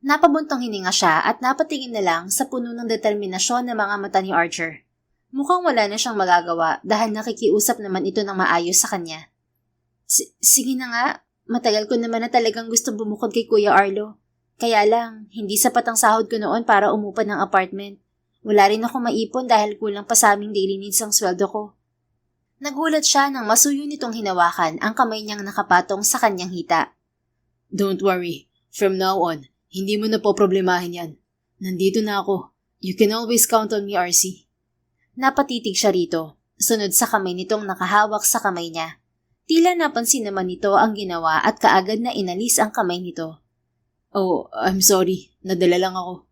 Napabuntong hininga siya at napatingin na lang sa puno ng determinasyon ng mga mata ni Archer. Mukhang wala na siyang magagawa dahil nakikiusap naman ito ng maayos sa kanya. Sige na nga, matagal ko naman na talagang gusto bumukod kay Kuya Arlo. Kaya lang, hindi sapat ang sahod ko noon para umupa ng apartment. Wala rin ako maipon dahil kulang pa sa aming daily needs ang sweldo ko. Nagulat siya nang masuyo nitong hinawakan ang kamay niyang nakapatong sa kanyang hita. Don't worry, from now on, hindi mo na po problemahin yan. Nandito na ako. You can always count on me, RC. Napatitig siya rito, sunod sa kamay nitong nakahawak sa kamay niya. Tila napansin naman nito ang ginawa at kaagad na inalis ang kamay nito. Oh, I'm sorry. Nadala lang ako.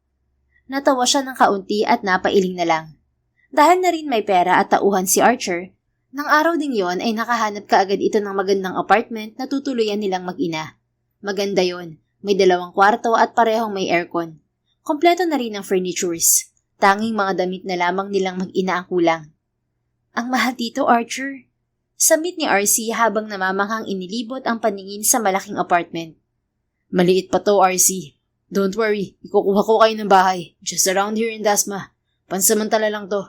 Natawa siya ng kaunti at napailing na lang. Dahil na rin may pera at tauhan si Archer, nang araw ding yon ay nakahanap kaagad ito ng magandang apartment na tutuluyan nilang mag-ina. Maganda yon, may 2 kwarto at parehong may aircon. Kompleto na rin ang furnitures. Tanging mga damit na lamang nilang mag-ina ang kulang. Ang mahal dito, Archer. Samit ni RC habang namamanghang inilibot ang paningin sa malaking apartment. Maliit pa to, RC. Don't worry, ikukuha ko kayo ng bahay. Just around here in Dasma. Pansamantala lang to.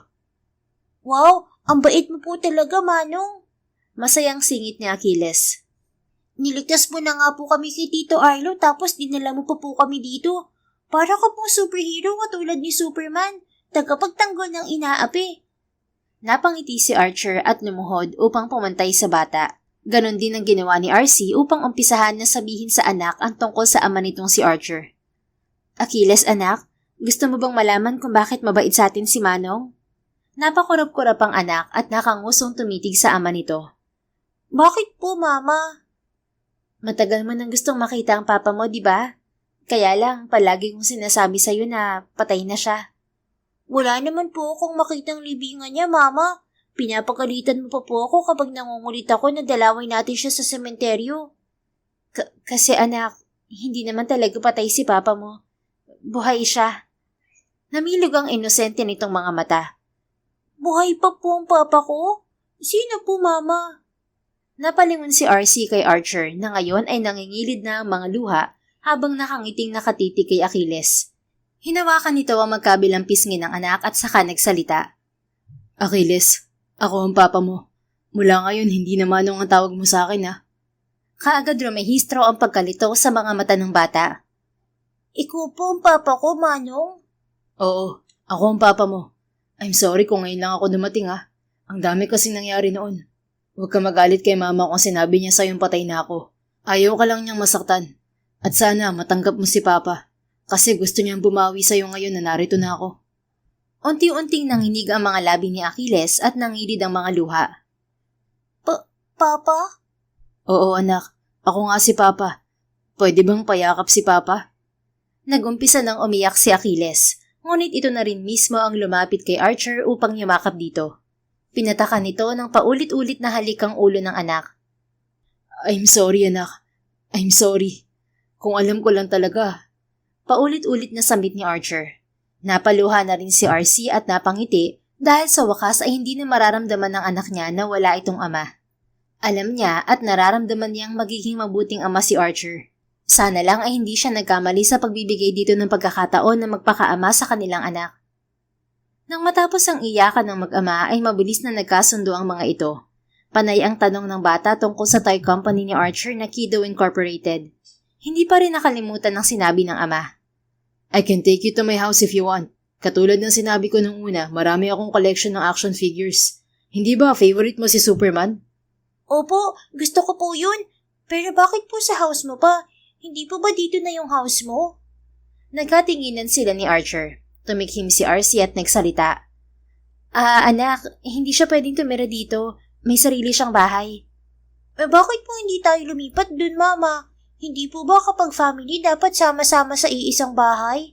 Wow, ang bait mo po talaga, Manong. Masayang singit ni Achilles. Niligtas mo na nga po kami kay Tito Arlo tapos dinala mo pa po kami dito. Para ka pong superhero katulad ni Superman, tagapagtanggol ng inaapi. Napangiti si Archer at lumuhod upang pumantay sa bata. Ganon din ang ginawa ni RC upang umpisahan na sabihin sa anak ang tungkol sa ama nitong si Archer. Achilles, anak, gusto mo bang malaman kung bakit mabait sa atin si Manong? Napakurap-kurap ang anak at nakangusong tumitig sa ama nito. Bakit po, Mama? Matagal mo nang gustong makita ang papa mo, di ba? Kaya lang, palagi kong sinasabi sa'yo na patay na siya. Wala naman po akong makitang libingan niya, Mama. Pinapagalitan mo pa po ako kapag nangungulit ako na dalaway natin siya sa sementeryo. Kasi anak, hindi naman talaga patay si Papa mo. Buhay siya. Namilog ang inosente nitong mga mata. Buhay pa po ang Papa ko? Sino po, Mama? Napalingon si RC kay Archer na ngayon ay nangingilid na ang mga luha habang nakangiting nakatitig kay Achilles. Hinawakan nito ang magkabilang pisngi ng anak at saka nagsalita. Achilles, ako ang papa mo. Mula ngayon, hindi na Manong ang tawag mo sa akin, ha? Kaagad rumehistro ang pagkalito sa mga mata ng bata. Ikaw po ang Papa ko, Manong? Oo, ako ang papa mo. I'm sorry kung ngayon lang ako dumating, ha? Ang dami kasing nangyari noon. Huwag ka magalit kay Mama kung sinabi niya sa'yong patay na ako. Ayaw ka lang niyang masaktan. At sana matanggap mo si Papa. Kasi gusto niyang bumawi sa'yo ngayon na narito na ako. Unti-unting nanginig ang mga labi ni Achilles at nangilid ang mga luha. Papa? Oo anak, ako nga si Papa. Pwede bang payakap si Papa? Nagumpisa nang umiyak si Achilles, ngunit ito na rin mismo ang lumapit kay Archer upang yumakap dito. Pinataka nito ng paulit-ulit na halik ang ulo ng anak. I'm sorry anak, I'm sorry. Kung alam ko lang talaga. Paulit-ulit na sambit ni Archer. Napaluha na rin si RC at napangiti dahil sa wakas ay hindi na mararamdaman ng anak niya na wala itong ama. Alam niya at nararamdaman niyang magiging mabuting ama si Archer. Sana lang ay hindi siya nagkamali sa pagbibigay dito ng pagkakataon na magpakaama sa kanilang anak. Nang matapos ang iyakan ng mag-ama ay mabilis na nagkasundo ang mga ito. Panay ang tanong ng bata tungkol sa toy company ni Archer na Kido Incorporated. Hindi pa rin nakalimutan ng sinabi ng ama. I can take you to my house if you want. Katulad ng sinabi ko nung una, marami akong collection ng action figures. Hindi ba favorite mo si Superman? Opo, gusto ko po yun. Pero bakit po sa house mo pa? Hindi po ba dito na yung house mo? Nagkatinginan sila ni Archer. Tumikhim si RC at nagsalita. Anak, hindi siya pwedeng tumira dito. May sarili siyang bahay. Bakit po hindi tayo lumipat dun, Mama? Hindi po ba kapag family dapat sama-sama sa iisang bahay?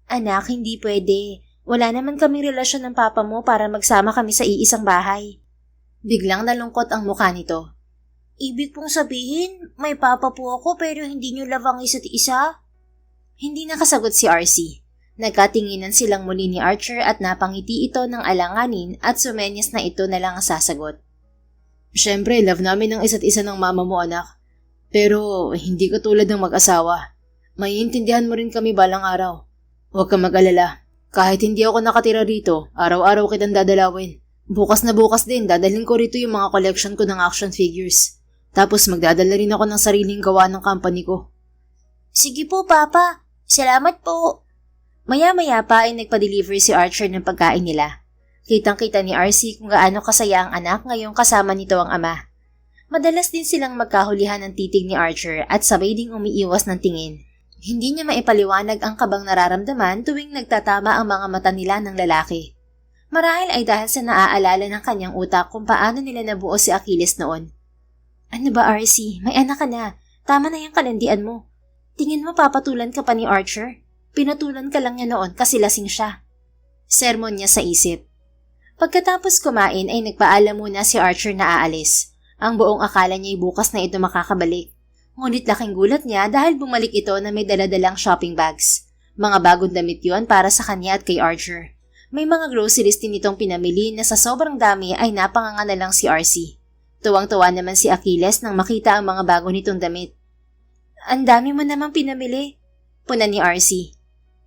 Anak, hindi pwede. Wala naman kaming relasyon ng papa mo para magsama kami sa iisang bahay. Biglang nalungkot ang mukha nito. Ibig pong sabihin, may papa po ako pero hindi niyo love ang isa't isa? Hindi nakasagot si RC. Nagkatinginan silang muli ni Archer at napangiti ito ng alanganin at sumenyas na ito na lang ang sasagot. Siyempre, love namin ang isa't isa ng mama mo anak. Pero hindi ka tulad ng mag-asawa. Maiintindihan mo rin kami balang araw. Huwag kang mag-alala. Kahit hindi ako nakatira rito, araw-araw kitang dadalawin. Bukas na bukas din, dadalhin ko rito yung mga collection ko ng action figures. Tapos magdadala rin ako ng sariling gawa ng company ko. Sige po, Papa. Salamat po. Maya-maya pa ay nagpa-deliver si Archer ng pagkain nila. Kitang-kita ni RC kung gaano kasaya ang anak ngayong kasama nito ang ama. Madalas din silang magkahulihan ng titig ni Archer at sabay ding umiiwas ng tingin. Hindi niya maipaliwanag ang kabang nararamdaman tuwing nagtatama ang mga mata nila ng lalaki. Marahil ay dahil sa naaalala ng kanyang utak kung paano nila nabuo si Achilles noon. Ano ba RC? May anak ka na. Tama na yung kalandian mo. Tingin mo papatulan ka pa ni Archer? Pinatulan ka lang niya noon kasi lasing siya. Sermon niya sa isip. Pagkatapos kumain ay nagpaalam muna si Archer na aalis. Ang buong akala niya ay bukas na ito makakabalik. Ngunit laking gulat niya dahil bumalik ito na may daladalang shopping bags. Mga bagong damit yon para sa kanya at kay Archer. May mga groceries din itong pinamili na sa sobrang dami ay napanganga na lang si RC. Tuwang-tuwa naman si Achilles nang makita ang mga bago nitong damit. Ang dami mo namang pinamili, puna ni RC.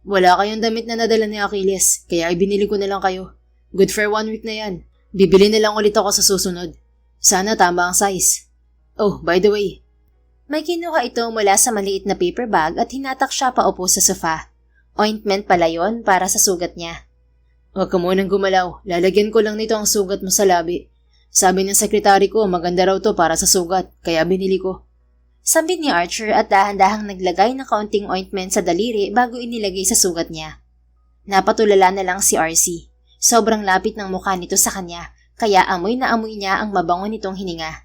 Wala kayong damit na nadala ni Achilles, kaya ibinili ko na lang kayo. Good for 1 week na yan. Bibili na lang ulit ako sa susunod. Sana tama ang size. Oh, by the way. May kinuha ito mula sa maliit na paper bag at hinatak siya paupo sa sofa. Ointment pala yon para sa sugat niya. Huwag ka munang gumalaw. Lalagyan ko lang nito ang sugat mo sa labi. Sabi ng sekretary ko, maganda raw to para sa sugat, kaya binili ko. Sambit ni Archer at dahan-dahang naglagay ng kaunting ointment sa daliri bago inilagay sa sugat niya. Napatulala na lang si RC. Sobrang lapit ng mukha nito sa kanya, kaya amoy na amoy niya ang mabango nitong hininga.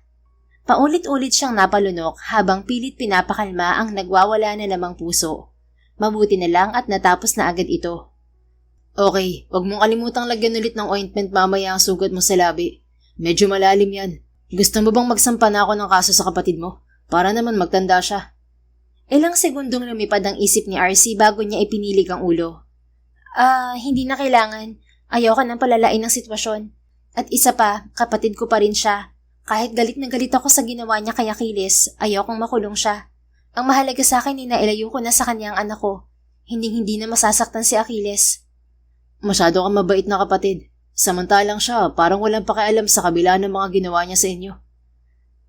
Paulit-ulit siyang napalunok habang pilit pinapakalma ang nagwawala na namang puso. Mabuti na lang at natapos na agad ito. Okay, wag mong kalimutang lagyan ulit ng ointment mamaya ang sugat mo sa labi. Medyo malalim yan. Gusto mo bang magsampa na ako ng kaso sa kapatid mo? Para naman magtanda siya. Ilang segundong lumipad ang isip ni RC bago niya ipinilig ang ulo. Hindi na kailangan. Ayoko nang palalain ng sitwasyon. At isa pa, kapatid ko pa rin siya. Kahit galit na galit ako sa ginawa niya kay Achilles, ayokong makulong siya. Ang mahalaga sa akin ay nailayo ko na sa kanya ang anak ko. Hindi na masasaktan si Achilles. Masyado kang mabait na kapatid. Samantalang siya, parang walang pakialam sa kabila ng mga ginawa niya sa inyo.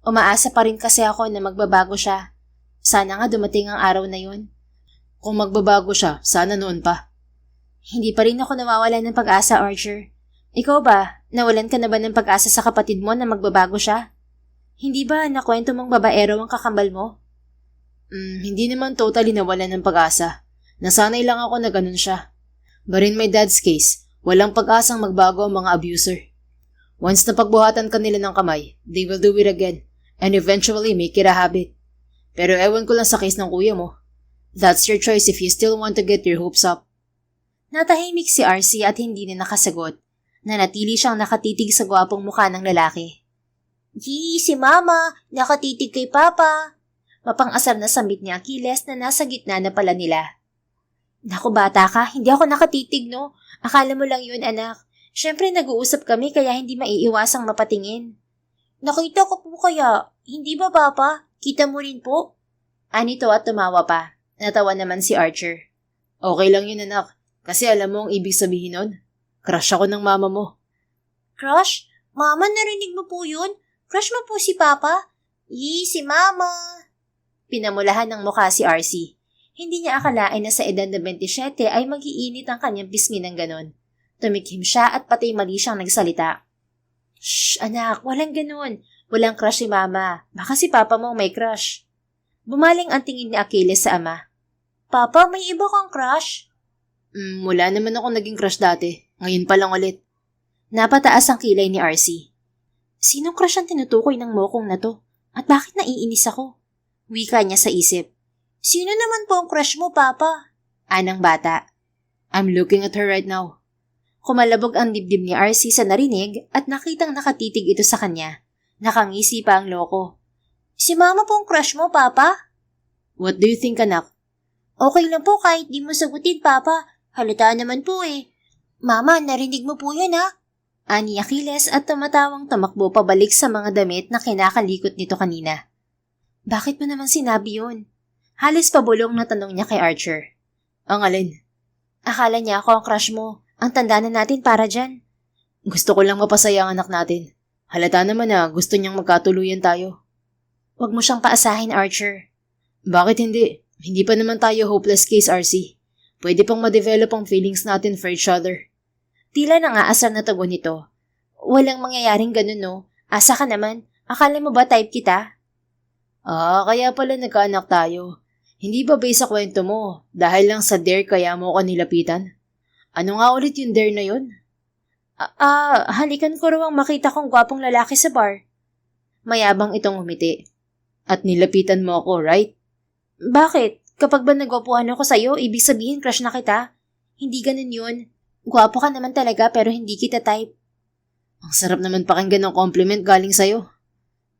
Umaasa pa rin kasi ako na magbabago siya. Sana nga dumating ang araw na yun. Kung magbabago siya, sana noon pa. Hindi pa rin ako nawawalan ng pag-asa, Archer. Ikaw ba, nawalan ka na ba ng pag-asa sa kapatid mo na magbabago siya? Hindi ba nakwento mong babaero ang kakambal mo? Hindi naman totally nawalan ng pag-asa. Nasanay lang ako na ganun siya. But in my dad's case, walang pag-asang magbago ang mga abuser. Once na pagbuhatan ka nila ng kamay, they will do it again and eventually make it a habit. Pero ewan ko lang sa case ng kuya mo. That's your choice if you still want to get your hopes up. Natahimik si RC at hindi na nakasagot. Nanatili siyang nakatitig sa gwapong mukha ng lalaki. Si Mama, nakatitig kay Papa. Mapang-asar na sambit ni Achilles na nasa gitna na pala nila. Naku bata ka, hindi ako nakatitig no. Akala mo lang yun anak. Siyempre nag-uusap kami kaya hindi maiiwasang mapatingin. Nakita ko po kaya, hindi ba Papa? Kita mo rin po? Anito at tumawa pa. Natawa naman si Archer. Okay lang yun anak, kasi alam mo ang ibig sabihin nun? Crush ako ng mama mo. Crush? Mama, narinig mo po yun? Crush mo po si Papa? Si Mama. Pinamulahan ng mukha si RC. Hindi niya akalain na sa edad na 27 ay mag-iinit ang kanyang pisngi ng ganon. Tumikhim siya at patay mali siyang nagsalita. Shh, anak, walang ganon. Walang crush si Mama. Baka si Papa mo may crush. Bumaling ang tingin ni Achilles sa ama. Papa, may iba kang crush? Wala naman ako naging crush dati. Ngayon pa lang ulit. Napataas ang kilay ni RC. Sinong crush ang tinutukoy ng mokong na to? At bakit naiinis ako? Wika niya sa isip. Sino naman po ang crush mo, Papa? Anang bata. I'm looking at her right now. Kumalabog ang dibdib ni RC sa narinig at nakitang nakatitig ito sa kanya. Nakangisi pa ang loko. Si Mama po ang crush mo, Papa? What do you think, anak? Okay lang po kahit di mo sagutin, Papa. Halata naman po eh. Mama, narinig mo po yan ha? Ani Achilles at tumatawang tumakbo pabalik sa mga damit na kinakalikot nito kanina. Bakit mo naman sinabi yun? Halos pabulong na tanong niya kay Archer. Ang alin? Akala niya ako ang crush mo. Ang tanda na natin para dyan. Gusto ko lang mapasaya ang anak natin. Halata naman na gusto niyang magkatuluyan tayo. Huwag mo siyang paasahin, Archer. Bakit hindi? Hindi pa naman tayo hopeless case, RC. Pwede pang ma-develop ang feelings natin for each other. Tila nangaasar na tugon nito. Walang mangyayaring ganun no. Asa ka naman. Akala mo ba type kita? Kaya pala nagkaanak tayo. Hindi ba based sa kwento mo? Dahil lang sa dare kaya mo ko nilapitan? Ano nga ulit yung dare na yun? Halikan ko raw ang makita kong gwapong lalaki sa bar. Mayabang itong umiti. At nilapitan mo ako, right? Bakit? Kapag ba nagwapuhan ako sa'yo, ibig sabihin crush na kita? Hindi ganun yun. Gwapo ka naman talaga pero hindi kita type. Ang sarap naman pakinggan ng compliment galing sa'yo.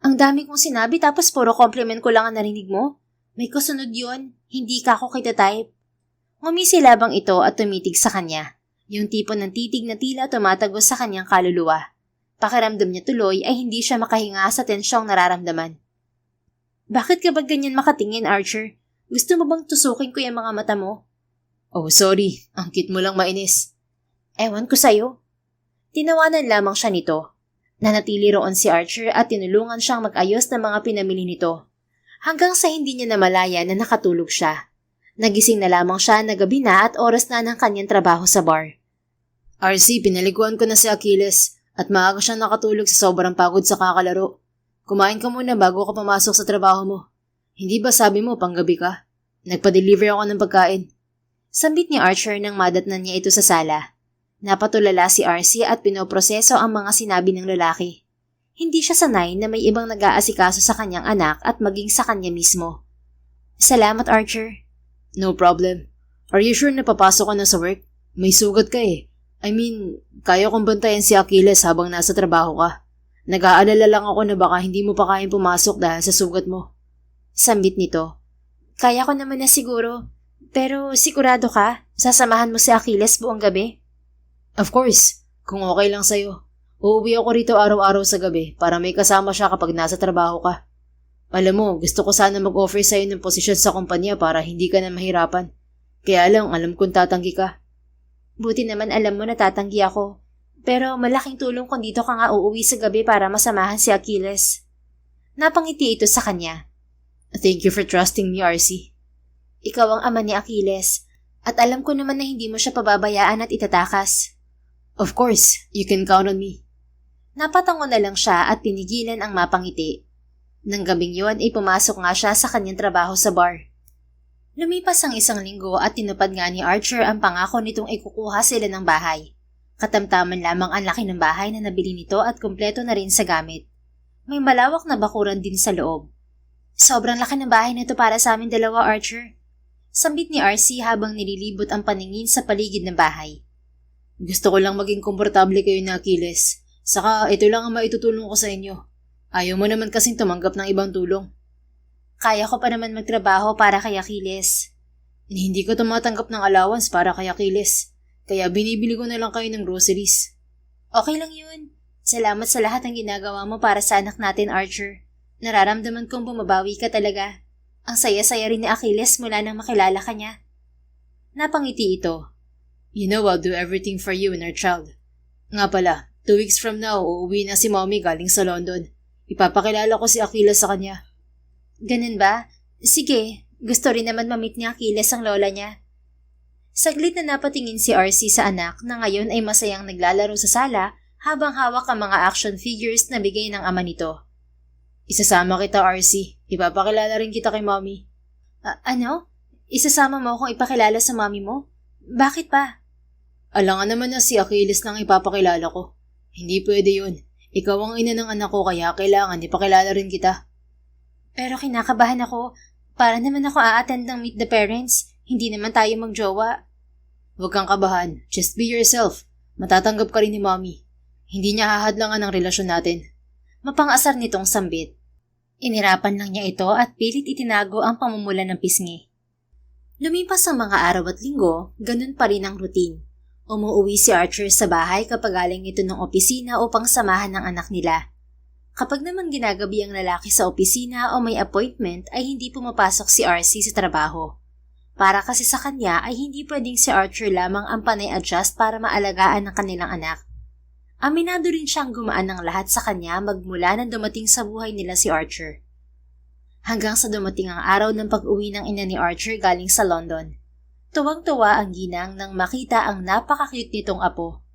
Ang dami kong sinabi tapos puro compliment ko lang ang narinig mo. May kasunod yun. Hindi ka ako kita type. Ngumisilabang ito at tumitig sa kanya. Yung tipo ng titig na tila tumatagos sa kanyang kaluluwa. Pakiramdam niya tuloy ay hindi siya makahinga sa tensyong nararamdaman. Bakit ka ba ganyan makatingin, Archer? Gusto mo bang tusukin ko yung mga mata mo? Oh, sorry. Ang cute mo lang mainis. Ewan ko sa'yo. Tinawanan lamang siya nito. Nanatili roon si Archer at tinulungan siyang mag-ayos ng mga pinamili nito. Hanggang sa hindi niya namalaya na nakatulog siya. Nagising na lamang siya na gabi na at oras na ng kanyang trabaho sa bar. RC, pinaliguan ko na si Achilles at maaga siyang nakatulog sa sobrang pagod sa kakalaro. Kumain ka muna bago ka pumasok sa trabaho mo. Hindi ba sabi mo panggabi ka? Nagpa-deliver ako ng pagkain. Sambit ni Archer nang madatnan niya ito sa sala. Napatulala si RC at pinoproseso ang mga sinabi ng lalaki. Hindi siya sanay na may ibang nag-aasikaso sa kanyang anak at maging sa kanya mismo. Salamat, Archer. No problem. Are you sure na papasok ka na sa work? May sugat ka eh. I mean, kaya kong bantayan si Achilles habang nasa trabaho ka. Nag-aalala lang ako na baka hindi mo pa kayang pumasok dahil sa sugat mo. Sambit nito. Kaya ko naman na siguro. Pero sigurado ka? Sasamahan mo si Achilles buong gabi? Of course, kung okay lang sa'yo. Uuwi ako rito araw-araw sa gabi para may kasama siya kapag nasa trabaho ka. Alam mo, gusto ko sana mag-offer sa'yo ng posisyon sa kumpanya para hindi ka na mahirapan. Kaya lang, alam kong tatanggi ka. Buti naman alam mo na tatanggi ako. Pero malaking tulong kung dito ka nga uuwi sa gabi para masamahan si Achilles. Napangiti ito sa kanya. Thank you for trusting me, RC. Ikaw ang ama ni Achilles. At alam ko naman na hindi mo siya pababayaan at itatakas. Of course, you can count on me. Napatango na lang siya at pinigilan ang mapangiti. Nang gabing yun ay pumasok nga siya sa kanyang trabaho sa bar. Lumipas ang 1 linggo at tinupad nga ni Archer ang pangako nitong ikukuha sila ng bahay. Katamtaman lamang ang laki ng bahay na nabili nito at kumpleto na rin sa gamit. May malawak na bakuran din sa loob. Sobrang laki ng bahay na ito para sa amin dalawa, Archer. Sambit ni RC habang nililibot ang paningin sa paligid ng bahay. Gusto ko lang maging komportable kayo na Achilles. Saka ito lang ang maitutulong ko sa inyo. Ayaw mo naman kasing tumanggap ng ibang tulong. Kaya ko pa naman magtrabaho para kay Achilles. Hindi ko tumatanggap ng allowance para kay Achilles. Kaya binibili ko na lang kayo ng groceries. Okay lang yun. Salamat sa lahat ng ginagawa mo para sa anak natin, Archer. Nararamdaman kong bumabawi ka talaga. Ang saya-saya rin ni Achilles mula nang makilala ka niya. Napangiti ito. You know I'll do everything for you and our child. Nga pala, 2 weeks from now, uuwi na si Mommy galing sa London. Ipapakilala ko si Achilles sa kanya. Ganun ba? Sige, gusto rin naman mamit ni Achilles ang lola niya. Saglit na napatingin si RC sa anak na ngayon ay masayang naglalaro sa sala habang hawak ang mga action figures na bigay ng ama nito. Isasama kita, RC. Ipapakilala rin kita kay Mommy. Ano? Isasama mo akong ipakilala sa mommy mo? Bakit pa? Alangan naman na si Achilles lang ipapakilala ko. Hindi pwede yun. Ikaw ang ina ng anak ko kaya kailangan ipakilala rin kita. Pero kinakabahan ako. Para naman ako a-attend ng Meet the Parents. Hindi naman tayo magjowa. Huwag kang kabahan. Just be yourself. Matatanggap ka rin ni Mommy. Hindi niya hahadlangan ang relasyon natin. Mapang-asar nitong sambit. Inirapan lang niya ito at pilit itinago ang pamumula ng pisngi. Lumipas ang mga araw at linggo, ganun pa rin ang routine. Umuuwi si Archer sa bahay kapag galing ito ng opisina upang samahan ng anak nila. Kapag naman ginagabi ang lalaki sa opisina o may appointment ay hindi pumapasok si RC sa trabaho. Para kasi sa kanya ay hindi pwedeng si Archer lamang ang panay-adjust para maalagaan ng kanilang anak. Aminado rin siyang gumaan ng lahat sa kanya magmula nang dumating sa buhay nila si Archer. Hanggang sa dumating ang araw ng pag-uwi ng ina ni Archer galing sa London. Tuwang-tuwa ang ginang nang makita ang napaka-cute nitong apo.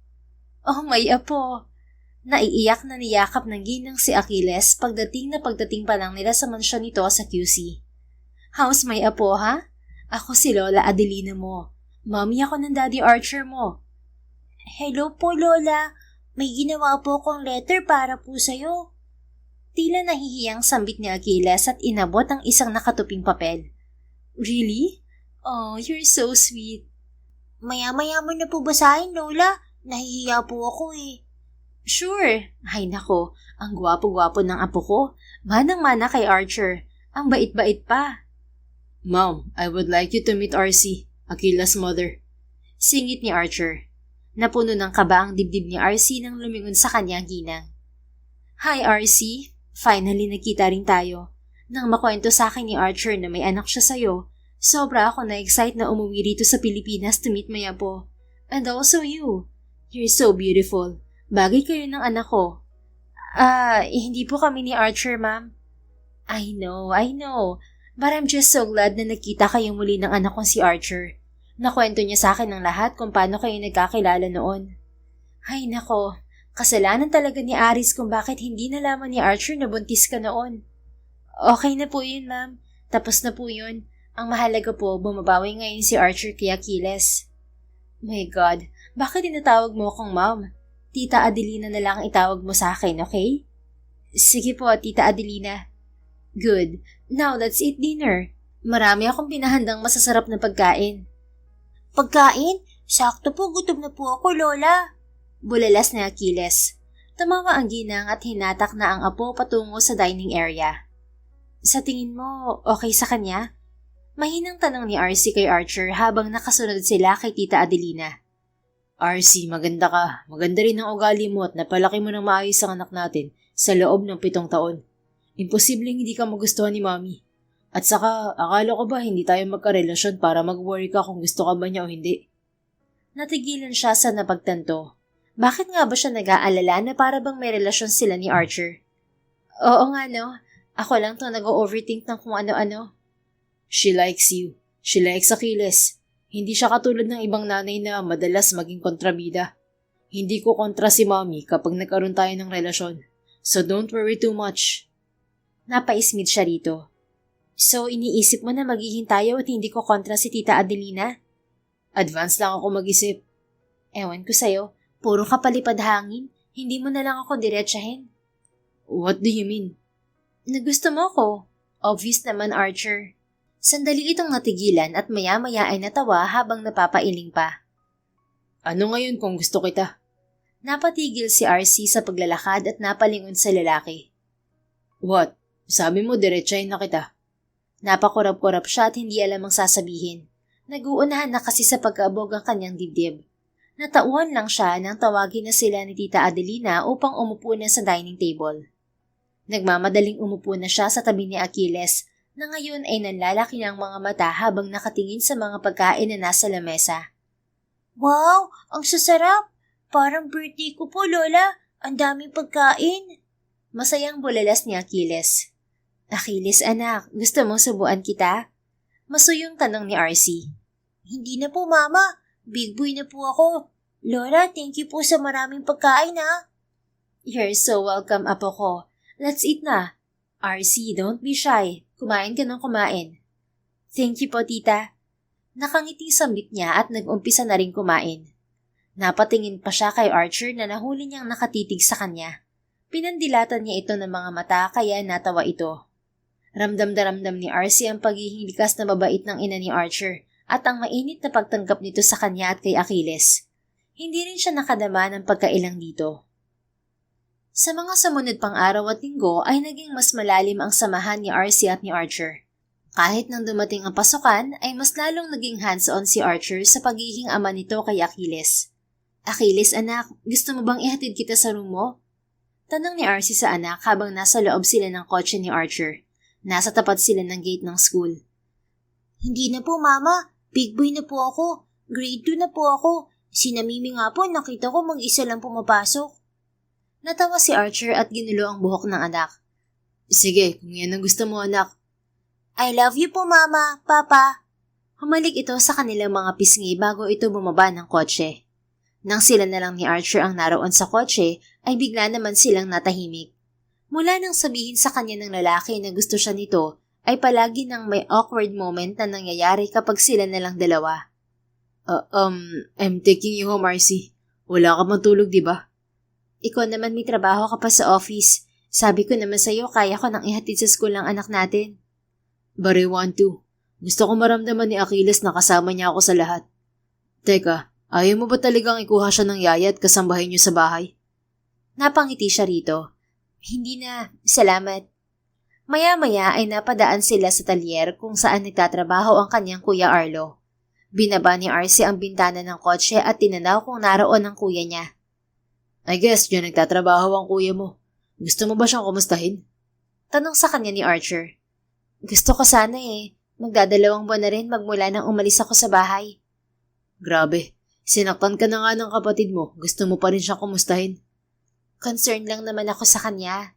Oh, may apo! Naiiyak na niyakap ng ginang si Achilles pagdating pa lang nila sa mansyon nito sa QC. How's may apo, ha? Ako si Lola Adelina mo. Mommy ako ng Daddy Archer mo. Hello po, Lola. May ginawa po akong letter para po sa'yo. Tila nahihiyang sambit ni Achilles at inabot ang isang nakatuping papel. Really? Oh, you're so sweet. Maya-maya mo na po basahin, Lola. Nahihiya po ako eh. Sure. Ay nako, ang gwapo-gwapo ng apo ko. Manang-mana kay Archer. Ang bait-bait pa. Mom, I would like you to meet RC, Achilles' mother. Singit ni Archer. Napuno ng kaba ang dibdib ni RC nang lumingon sa kanyang ginang. Hi RC, finally nagkita rin tayo. Nang makwento sa akin ni Archer na may anak siya sa'yo, sobra ako na-excite na umuwi rito sa Pilipinas to meet my apo. And also you. You're so beautiful. Bagay kayo ng anak ko. Hindi po kami ni Archer, ma'am. I know. But I'm just so glad na nakita kayo muli ng anak kong si Archer. Nakwento niya sa akin ng lahat kung paano kayo nagkakilala noon. Ay nako, kasalanan talaga ni Aris kung bakit hindi nalaman ni Archer na buntis ka noon. Okay na po yun, ma'am. Tapos na po yun. Ang mahalaga po, bumabawi ngayon si Archer kay Achilles. My God, bakit tinatawag mo akong ma'am? Tita Adelina na lang itawag mo sa akin, okay? Sige po, Tita Adelina. Good. Now let's eat dinner. Marami akong pinahandang masasarap na pagkain. Pagkain? Sakto po, gutom na po ako, Lola. Bulalas ni Achilles. Tumawa ang ginang at hinatak na ang apo patungo sa dining area. Sa tingin mo, okay sa kanya? Mahinang tanong ni RC kay Archer habang nakasunod sila kay Tita Adelina. RC, maganda ka. Maganda rin ang ugali mo at napalaki mo ng maayos ang anak natin sa loob ng 7 taon. Imposibleng hindi ka magustuhan ni Mami. At saka, akala ko ba hindi tayo magkarelasyon para mag-worry ka kung gusto ka ba niya o hindi? Natigilan siya sa napagtanto. Bakit nga ba siya nag-aalala na para bang may relasyon sila ni Archer? Oo nga no, ako lang to nag-overthink ng kung ano-ano. She likes you. She likes Achilles. Hindi siya katulad ng ibang nanay na madalas maging kontrabida. Hindi ko kontra si Mommy kapag nagkaroon tayo ng relasyon. So don't worry too much. Napaismid siya rito. So iniisip mo na magiging tayo at hindi ko kontra si Tita Adelina? Advance lang ako mag-isip. Ewan ko sa'yo. Puro kapalipad hangin, hindi mo na lang ako diretsahin. What do you mean? Na gusto mo ko. Obvious naman, Archer. Sandali itong natigilan at maya-maya ay natawa habang napapailing pa. Ano ngayon kung gusto kita? Napatigil si RC sa paglalakad at napalingon sa lalaki. What? Sabi mo diretsahin na kita. Napakurap-kurap siya at hindi alam ang sasabihin. Nag-uunahan na kasi sa pag-aabog ang kanyang dibdib. Natauhan lang siya nang tawagin na sila ni Tita Adelina upang umupo na sa dining table. Nagmamadaling umupo na siya sa tabi ni Achilles na ngayon ay nanlalaki ng mga mata habang nakatingin sa mga pagkain na nasa lamesa. Wow! Ang sasarap! Parang birthday ko po, Lola. Ang daming pagkain. Masayang bulalas ni Achilles. Achilles anak, gusto mong subuan kita? Masuyong tanong ni RC. Hindi na po, Mama. Big boy na po ako. Lola, thank you po sa maraming pagkain ha. You're so welcome, apo ko. Let's eat na. RC, don't be shy. Kumain ka ng kumain. Thank you po, tita. Nakangiting sambit niya at nag-umpisa na rin kumain. Napatingin pa siya kay Archer na nahuli niyang nakatitig sa kanya. Pinandilatan niya ito ng mga mata kaya natawa ito. Ramdam na ramdam ni RC ang pagiging likas na mabait ng ina ni Archer at ang mainit na pagtanggap nito sa kanya at kay Achilles. Hindi rin siya nakadama ng pagkailang dito. Sa mga sumunod pang araw at linggo ay naging mas malalim ang samahan ni RC at ni Archer. Kahit nang dumating ang pasukan ay mas lalong naging hands-on si Archer sa pagiging ama nito kay Achilles. Achilles anak, gusto mo bang ihatid kita sa room mo? Tanong ni RC sa anak habang nasa loob sila ng kotse ni Archer. Nasa tapat sila ng gate ng school. Hindi na po, Mama. Big boy na po ako. Grade 2 na po ako. Si Namimi nga po, nakita ko mag-isa lang pumapasok. Natawa si Archer at ginulo ang buhok ng anak. Sige, kung yan ang gusto mo anak. I love you po, Mama, Papa. Humalik ito sa kanilang mga pisngi bago ito bumaba ng kotse. Nang sila na lang ni Archer ang naroon sa kotse, ay bigla naman silang natahimik. Mula nang sabihin sa kanya ng lalaki na gusto siya nito, ay palagi nang may awkward moment na nangyayari kapag sila na lang dalawa. I'm taking you home, RC. Wala ka matulog, di ba? Ikaw naman may trabaho ka pa sa office. Sabi ko naman sa'yo, kaya ko nang ihatid sa school ang anak natin. But I want to. Gusto ko maramdaman ni Achilles na kasama niya ako sa lahat. Teka, ayaw mo ba talagang ikuha siya ng yaya at kasambahin niyo sa bahay? Napangiti siya rito. Hindi na, salamat. Maya-maya ay napadaan sila sa talyer kung saan nagtatrabaho ang kanyang Kuya Arlo. Binaba ni RC ang bintana ng kotse at tinanaw kung naroon ang kuya niya. I guess diyan nagtatrabaho ang kuya mo. Gusto mo ba siyang kumustahin? Tanong sa kanya ni Archer. Gusto ko sana eh. Magdadalawang buwan na rin magmula nang umalis ako sa bahay. Grabe, sinaktan ka na nga ng kapatid mo. Gusto mo pa rin siyang kumustahin? Concern lang naman ako sa kanya.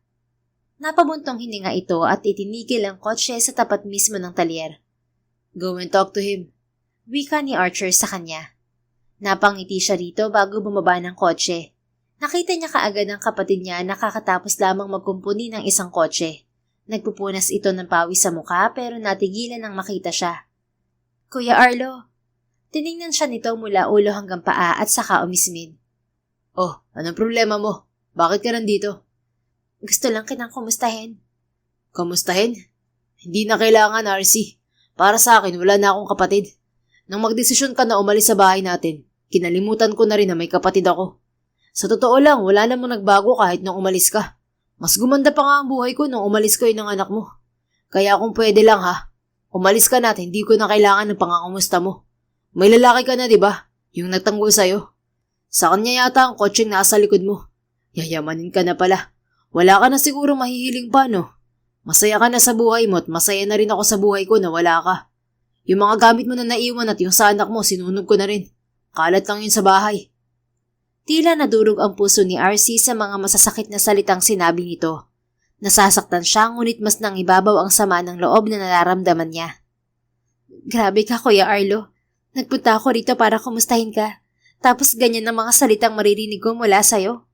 Napabuntong hininga ito at itinigil ang kotse sa tapat mismo ng talyer. Go and talk to him. Wika ni Archer sa kanya. Napangiti siya rito bago bumaba ng kotse. Nakita niya kaagad ang kapatid niya na kakatapos lamang magkumpuni ng isang kotse. Nagpupunas ito ng pawis sa mukha pero natigilan nang makita siya. Kuya Arlo. Tiningnan siya nito mula ulo hanggang paa at saka umismin. Oh, anong problema mo? Bakit ka nandito? Gusto lang kitang kumustahin. Kumustahin? Hindi na kailangan, RC. Para sa akin, wala na akong kapatid. Nang magdesisyon ka na umalis sa bahay natin, Kinalimutan ko na rin na may kapatid ako. Sa totoo lang, wala namang nagbago kahit nung umalis ka. Mas gumanda pa nga ang buhay ko nung umalis kayo ng anak mo. Kaya kung pwede lang ha, umalis ka na at hindi ko na kailangan ng pangangumusta mo. May lalaki ka na, di ba? Yung nagtanggol sa'yo. Sa kanya yata ang kotseng nasa likod mo. Yayamanin ka na pala. Wala ka na siguro mahihiling pa, no? Masaya ka na sa buhay mo at masaya na rin ako sa buhay ko na wala ka. Yung mga gamit mo na naiwan at yung sa anak mo, sinunog ko na rin. Kalat lang yun sa bahay. Tila nadurog ang puso ni RC sa mga masasakit na salitang sinabi nito. Nasasaktan siya ngunit mas nang ibabaw ang sama ng loob na nararamdaman niya. Grabe ka, Kuya Arlo. Nagpunta ako rito para kumustahin ka. Tapos ganyan ang mga salitang maririnig ko mula sa'yo.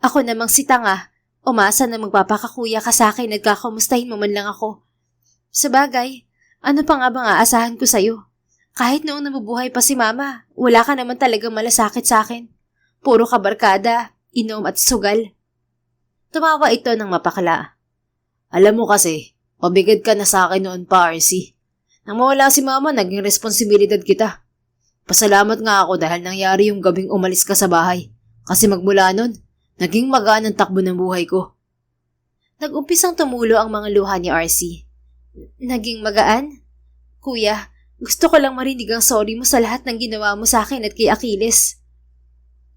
Ako namang si tanga. Umasa na magpapakakuya ka sa akin at kakumustahin mo man lang ako. Sabagay, ano pa nga bang aasahan ko sa'yo? Kahit noong nabubuhay pa si Mama, wala ka naman talagang malasakit sa akin. Puro kabarkada, inom at sugal. Tumawa ito ng mapakala. Alam mo kasi, pabigat ka na sa akin noon pa, RC. Nang mawala si Mama, naging responsibilidad kita. Pasalamat nga ako dahil nangyari yung gabing umalis ka sa bahay. Kasi magmula nun, naging magaan ang takbo ng buhay ko. Nag-umpisang tumulo ang mga luha ni RC. Naging magaan? Kuya, gusto ko lang marinig ang sorry mo sa lahat ng ginawa mo sa akin at kay Achilles.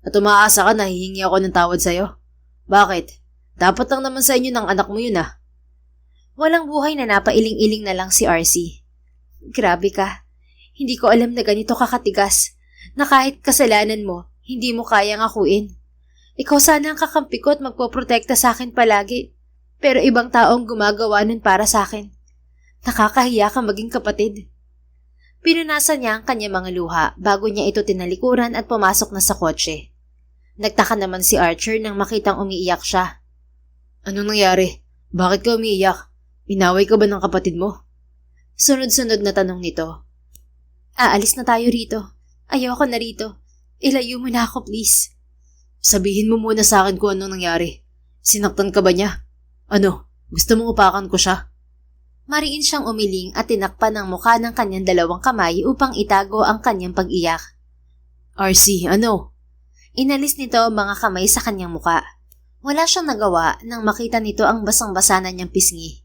At umaasa ka na hihingi ako ng tawad sa'yo? Bakit? Dapat lang naman sa inyo ng anak mo yun ah. Walang buhay na napailing-iling na lang si RC. Grabe ka. Hindi ko alam na ganito kakatigas. Na kahit kasalanan mo, hindi mo kayang akuin. Ikaw sana ang kakampi ko at magpoprotekta sa akin palagi. Pero ibang taong gumagawa nun para sa akin. Nakakahiya ka maging kapatid. Pinunasan niya ang kanyang mga luha bago niya ito tinalikuran at pumasok na sa kotse. Nagtaka naman si Archer nang makitang umiiyak siya. Anong nangyari? Bakit ka umiiyak? Inaway ka ba ng kapatid mo? Sunod-sunod na tanong nito. Aalis na tayo rito. Ayoko na rito. Ilayo mo na ako, please. Sabihin mo muna sa akin kung anong nangyari. Sinaktan ka ba niya? Ano? Gusto mong upakan ko siya? Mariin siyang umiling at tinakpan ang mukha ng kanyang dalawang kamay upang itago ang kanyang pag-iyak. RC, ano? Inalis nito ang mga kamay sa kanyang muka. Wala siyang nagawa nang makita nito ang basang-basa na niyang pisngi.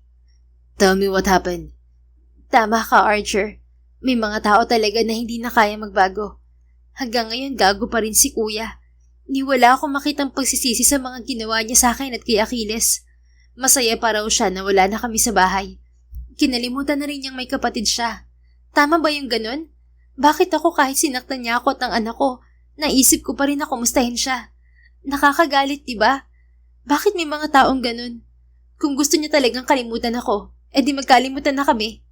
Tell me what happened. Tama ka, Archer. May mga tao talaga na hindi na kaya magbago. Hanggang ngayon gago pa rin si Kuya. Wala akong makitang pagsisisi sa mga ginawa niya sa akin at kay Achilles. Masaya pa raw siya na wala na kami sa bahay. Kinalimutan na rin niyang may kapatid siya. Tama ba yung ganun? Bakit ako kahit sinaktan niya ako at ang anak ko, naisip ko pa rin na kumustahin siya? Nakakagalit, diba? Bakit may mga taong ganun? Kung gusto niya talagang kalimutan ako, edi magkalimutan na kami.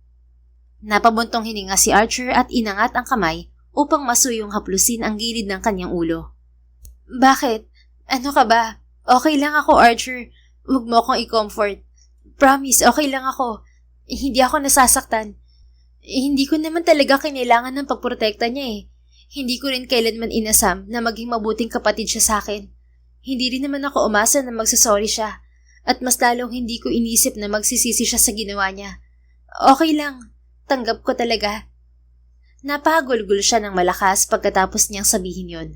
Napabuntong hininga si Archer at inangat ang kamay upang masuyong haplusin ang gilid ng kanyang ulo. Bakit? Ano ka ba? Okay lang ako, Archer. Huwag mo akong i-comfort. Promise, okay lang ako. Hindi ako nasasaktan. Hindi ko naman talaga kinailangan ng pagprotekta niya eh. Hindi ko rin kailanman inasam na maging mabuting kapatid siya sa akin. Hindi rin naman ako umasa na magsasorry siya. At mas lalong hindi ko inisip na magsisisi siya sa ginawa niya. Okay lang. Tanggap ko talaga. Napahagulgul siya ng malakas pagkatapos niyang sabihin yon.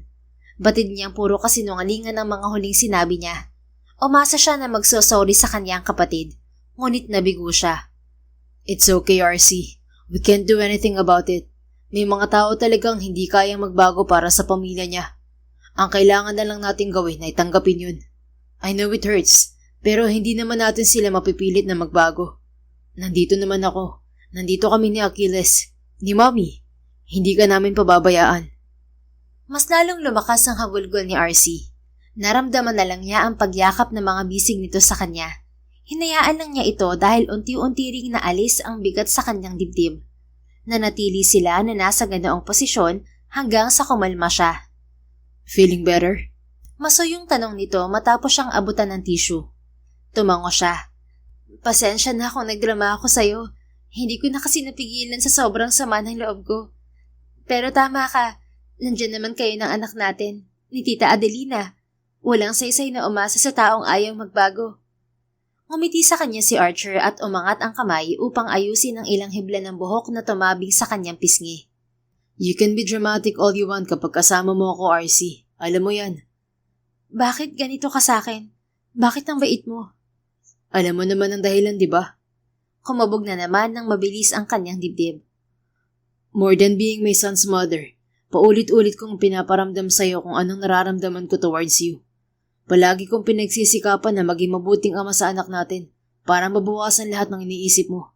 Batid niyang puro kasinungalingan ang mga huling sinabi niya. Umasa siya na magsosorry sa kanyang kapatid. Ngunit nabigo siya. It's okay, RC. We can't do anything about it. May mga tao talagang hindi kayang magbago para sa pamilya niya. Ang kailangan na lang natin gawin ay tanggapin yun. I know it hurts, pero hindi naman natin sila mapipilit na magbago. Nandito naman ako. Nandito kami ni Achilles, ni Mommy. Hindi ka namin pababayaan. Mas lalong lumakas ang hagulgol ni RC. Naramdaman na lang niya ang pagyakap ng mga bisig nito sa kanya. Hinayaan lang niya ito dahil unti-unti ring naalis ang bigat sa kanyang dibdib. Nanatili sila na nasa ganoong posisyon hanggang sa kumalma siya. Feeling better? Masuyong tanong nito matapos siyang abutan ng tissue. Tumango siya. Pasensya na kung nagdrama ako sa'yo. Hindi ko na kasi napigilan sa sobrang sama ng loob ko. Pero tama ka, nandyan naman kayo ng anak natin, ni Tita Adelina. Walang saysay na umasa sa taong ayaw magbago. Ngumiti sa kanya si Archer at umangat ang kamay upang ayusin ang ilang hibla ng buhok na tumabing sa kanyang pisngi. You can be dramatic all you want kapag kasama mo ako, RC. Alam mo yan. Bakit ganito ka sa'kin? Bakit ang bait mo? Alam mo naman ang dahilan, di ba? Kumabog na naman ng mabilis ang kanyang dibdib. More than being my son's mother, paulit-ulit kong pinaparamdam sa'yo kung anong nararamdaman ko towards you. Palagi kong pinagsisikapan na maging mabuting ama sa anak natin para mabawasan lahat ng iniisip mo.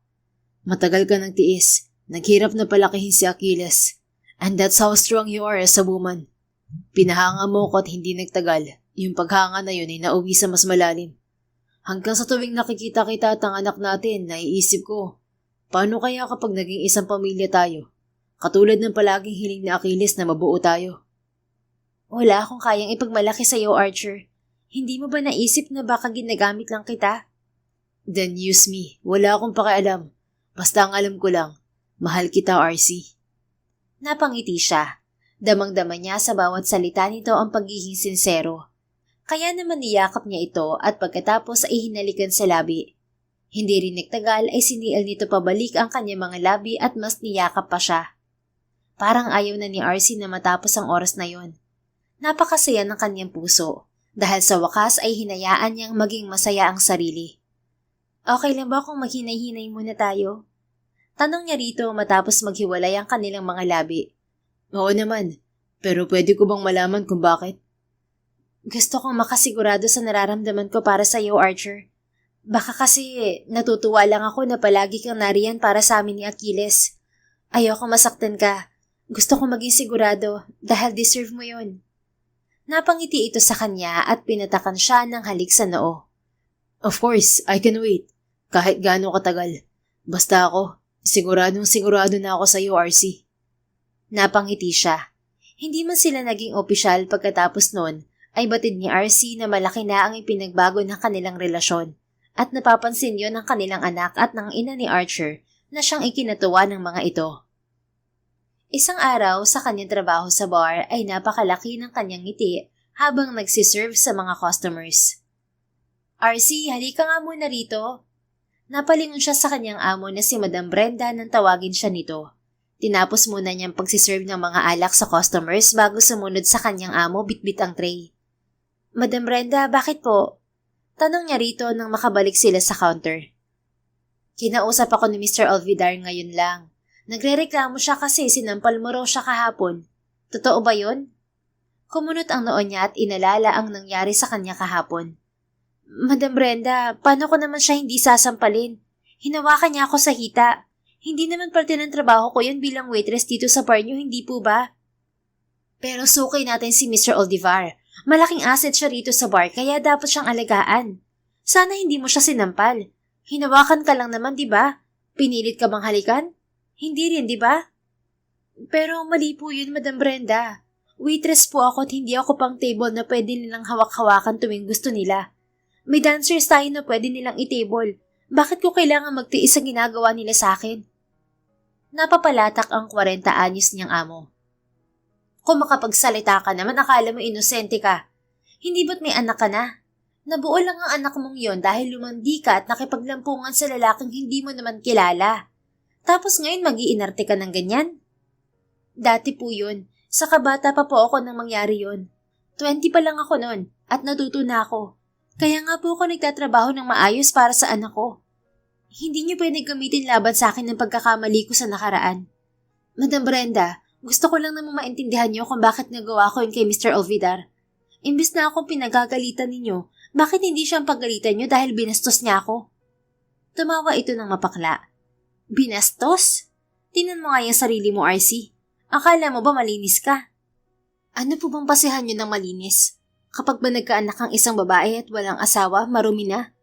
Matagal ka ng tiis, naghirap na palakihin si Achilles. And that's how strong you are as a woman. Pinahanga mo ko at hindi nagtagal. Yung paghanga na yun ay nauwi sa mas malalim. Hanggang sa tuwing nakikita kita at ang anak natin, naiisip ko, paano kaya kapag naging isang pamilya tayo? Katulad ng palaging hiling ni Achilles na mabuo tayo. Wala akong kayang ipagmalaki sa iyo, Archer. Hindi mo ba naisip na baka ginagamit lang kita? Then use me. Wala akong pakialam. Basta ang alam ko lang, mahal kita, RC. Napangiti siya. Damang-dama niya sa bawat salita nito ang pagiging sinsero. Kaya naman niyakap niya ito at pagkatapos ay hinalikan sa labi. Hindi rin nagtagal ay sinial nito pabalik ang kanyang mga labi at mas niyakap pa siya. Parang ayaw na ni RC na matapos ang oras na yon. Napakasaya ng kanyang puso dahil sa wakas ay hinayaan niyang maging masaya ang sarili. Okay lang ba kung maghinay-hinay muna tayo? Tanong niya rito matapos maghiwalay ang kanilang mga labi. Oo naman, pero pwede ko bang malaman kung bakit? Gusto kong makasigurado sa nararamdaman ko para sa iyo, Archer. Baka kasi natutuwa lang ako na palagi kang nariyan para sa amin ni Achilles. Ayoko masaktan ka. Gusto kong maging sigurado dahil deserve mo yun. Napangiti ito sa kanya at pinatakan siya ng halik sa noo. Of course, I can wait. Kahit gaano katagal. Basta ako, siguradong sigurado na ako sa iyo, RC. Napangiti siya. Hindi man sila naging opisyal pagkatapos noon, ay batid ni RC na malaki na ang ipinagbago ng kanilang relasyon at napapansin yon ng kanilang anak at ng ina ni Archer na siyang ikinatuwa ng mga ito. Isang araw sa kanyang trabaho sa bar ay napakalaki ng kanyang ngiti habang nagsiserve sa mga customers. RC, halika nga muna rito. Napalingon siya sa kanyang amo na si Madam Brenda nang tawagin siya nito. Tinapos muna niyang pagsiserve ng mga alak sa customers bago sumunod sa kanyang amo bitbit ang tray. Madam Brenda, bakit po? Tanong niya rito nang makabalik sila sa counter. Kinausap ako ni Mr. Alvidar ngayon lang. Nagrereklamo siya kasi sinampal mo raw siya kahapon. Totoo ba yun? Kumunot ang noo niya at inalala ang nangyari sa kanya kahapon. Madam Brenda, paano ko naman siya hindi sasampalin? Hinawakan niya ako sa hita. Hindi naman parte ng trabaho ko yun bilang waitress dito sa bar niyo, hindi po ba? Pero sukay natin si Mr. Aldivar. Malaking asset siya rito sa bar kaya dapat siyang alagaan. Sana hindi mo siya sinampal. Hinawakan ka lang naman, di ba? Pinilit ka bang halikan? Hindi rin, di ba? Pero mali po yun, Madam Brenda. Waitress po ako at hindi ako pang table na pwede nilang hawak-hawakan tuwing gusto nila. May dancers tayo na pwede nilang i-table. Bakit ko kailangan magtiis sa ginagawa nila sa akin? Napapalatak ang 40 anyos niyang amo. Kung makapagsalita ka naman, akala mo inosente ka. Hindi ba't may anak ka na? Nabuo lang ang anak mong yon dahil lumandi ka at nakipaglampungan sa lalaking hindi mo naman kilala. Tapos ngayon mag-iinarte ka ng ganyan? Dati po yun. Sa kabata pa po ako nang mangyari yon. 20 pa lang ako noon at natuto na ako. Kaya nga po ako nagtatrabaho ng maayos para sa anak ko. Hindi niyo pwede gamitin laban sa akin ng pagkakamali ko sa nakaraan. Madam Brenda, gusto ko lang namang maintindihan niyo kung bakit nagawa ko yun kay Mr. Alvidar. Imbis na akong pinagagalitan ninyo, bakit hindi siyang paggalitan niyo dahil binastos niya ako? Tumawa ito ng mapakla. Binastos? Tingnan mo nga yung sarili mo, RC. Akala mo ba malinis ka? Ano po bang pasihan niyo ng malinis? Kapag ba nagkaanak ang isang babae at walang asawa, marumi na?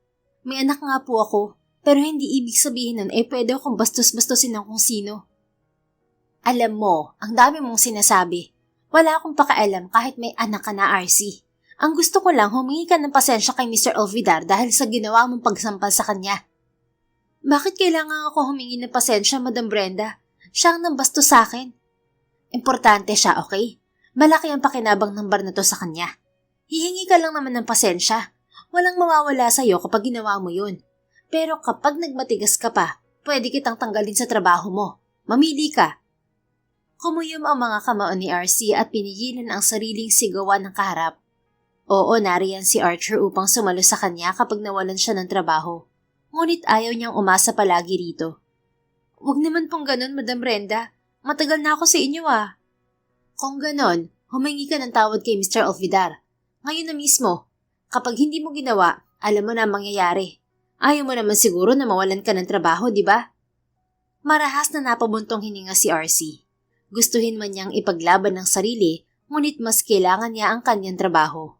May anak nga po ako, pero hindi ibig sabihin nun pwede akong bastos-bastosin ng kung sino. Alam mo, ang dami mong sinasabi. Wala akong pakialam kahit may anak ka na, RC. Ang gusto ko lang humingi ka ng pasensya kay Mr. Alvidar dahil sa ginawa mong pagsampal sa kanya. Bakit kailangan ako humingi ng pasensya, Madam Brenda? Siya ang nambastos sa akin. Importante siya, okay? Malaki ang pakinabang ng bar na to sa kanya. Hihingi ka lang naman ng pasensya. Walang mawawala sa'yo kapag ginawa mo yun. Pero kapag nagmatigas ka pa, pwede kitang tanggalin sa trabaho mo. Mamili ka. Kumuyom ang mga kamao ni RC at pinigilan ang sariling sigawan ng kaharap. Oo, nariyan si Archer upang sumalo sa kanya kapag nawalan siya ng trabaho. Ngunit ayaw niyang umasa palagi rito. Huwag naman pong ganon, Madam Brenda. Matagal na ako sa inyo Kung ganon, humingi ka ng tawad kay Mr. Alvidar. Ngayon na mismo. Kapag hindi mo ginawa, alam mo na ang mangyayari. Ayaw mo naman siguro na mawalan ka ng trabaho, di ba? Marahas na napabuntong hininga si RC. Gustuhin man niyang ipaglaban ng sarili, ngunit mas kailangan niya ang kanyang trabaho.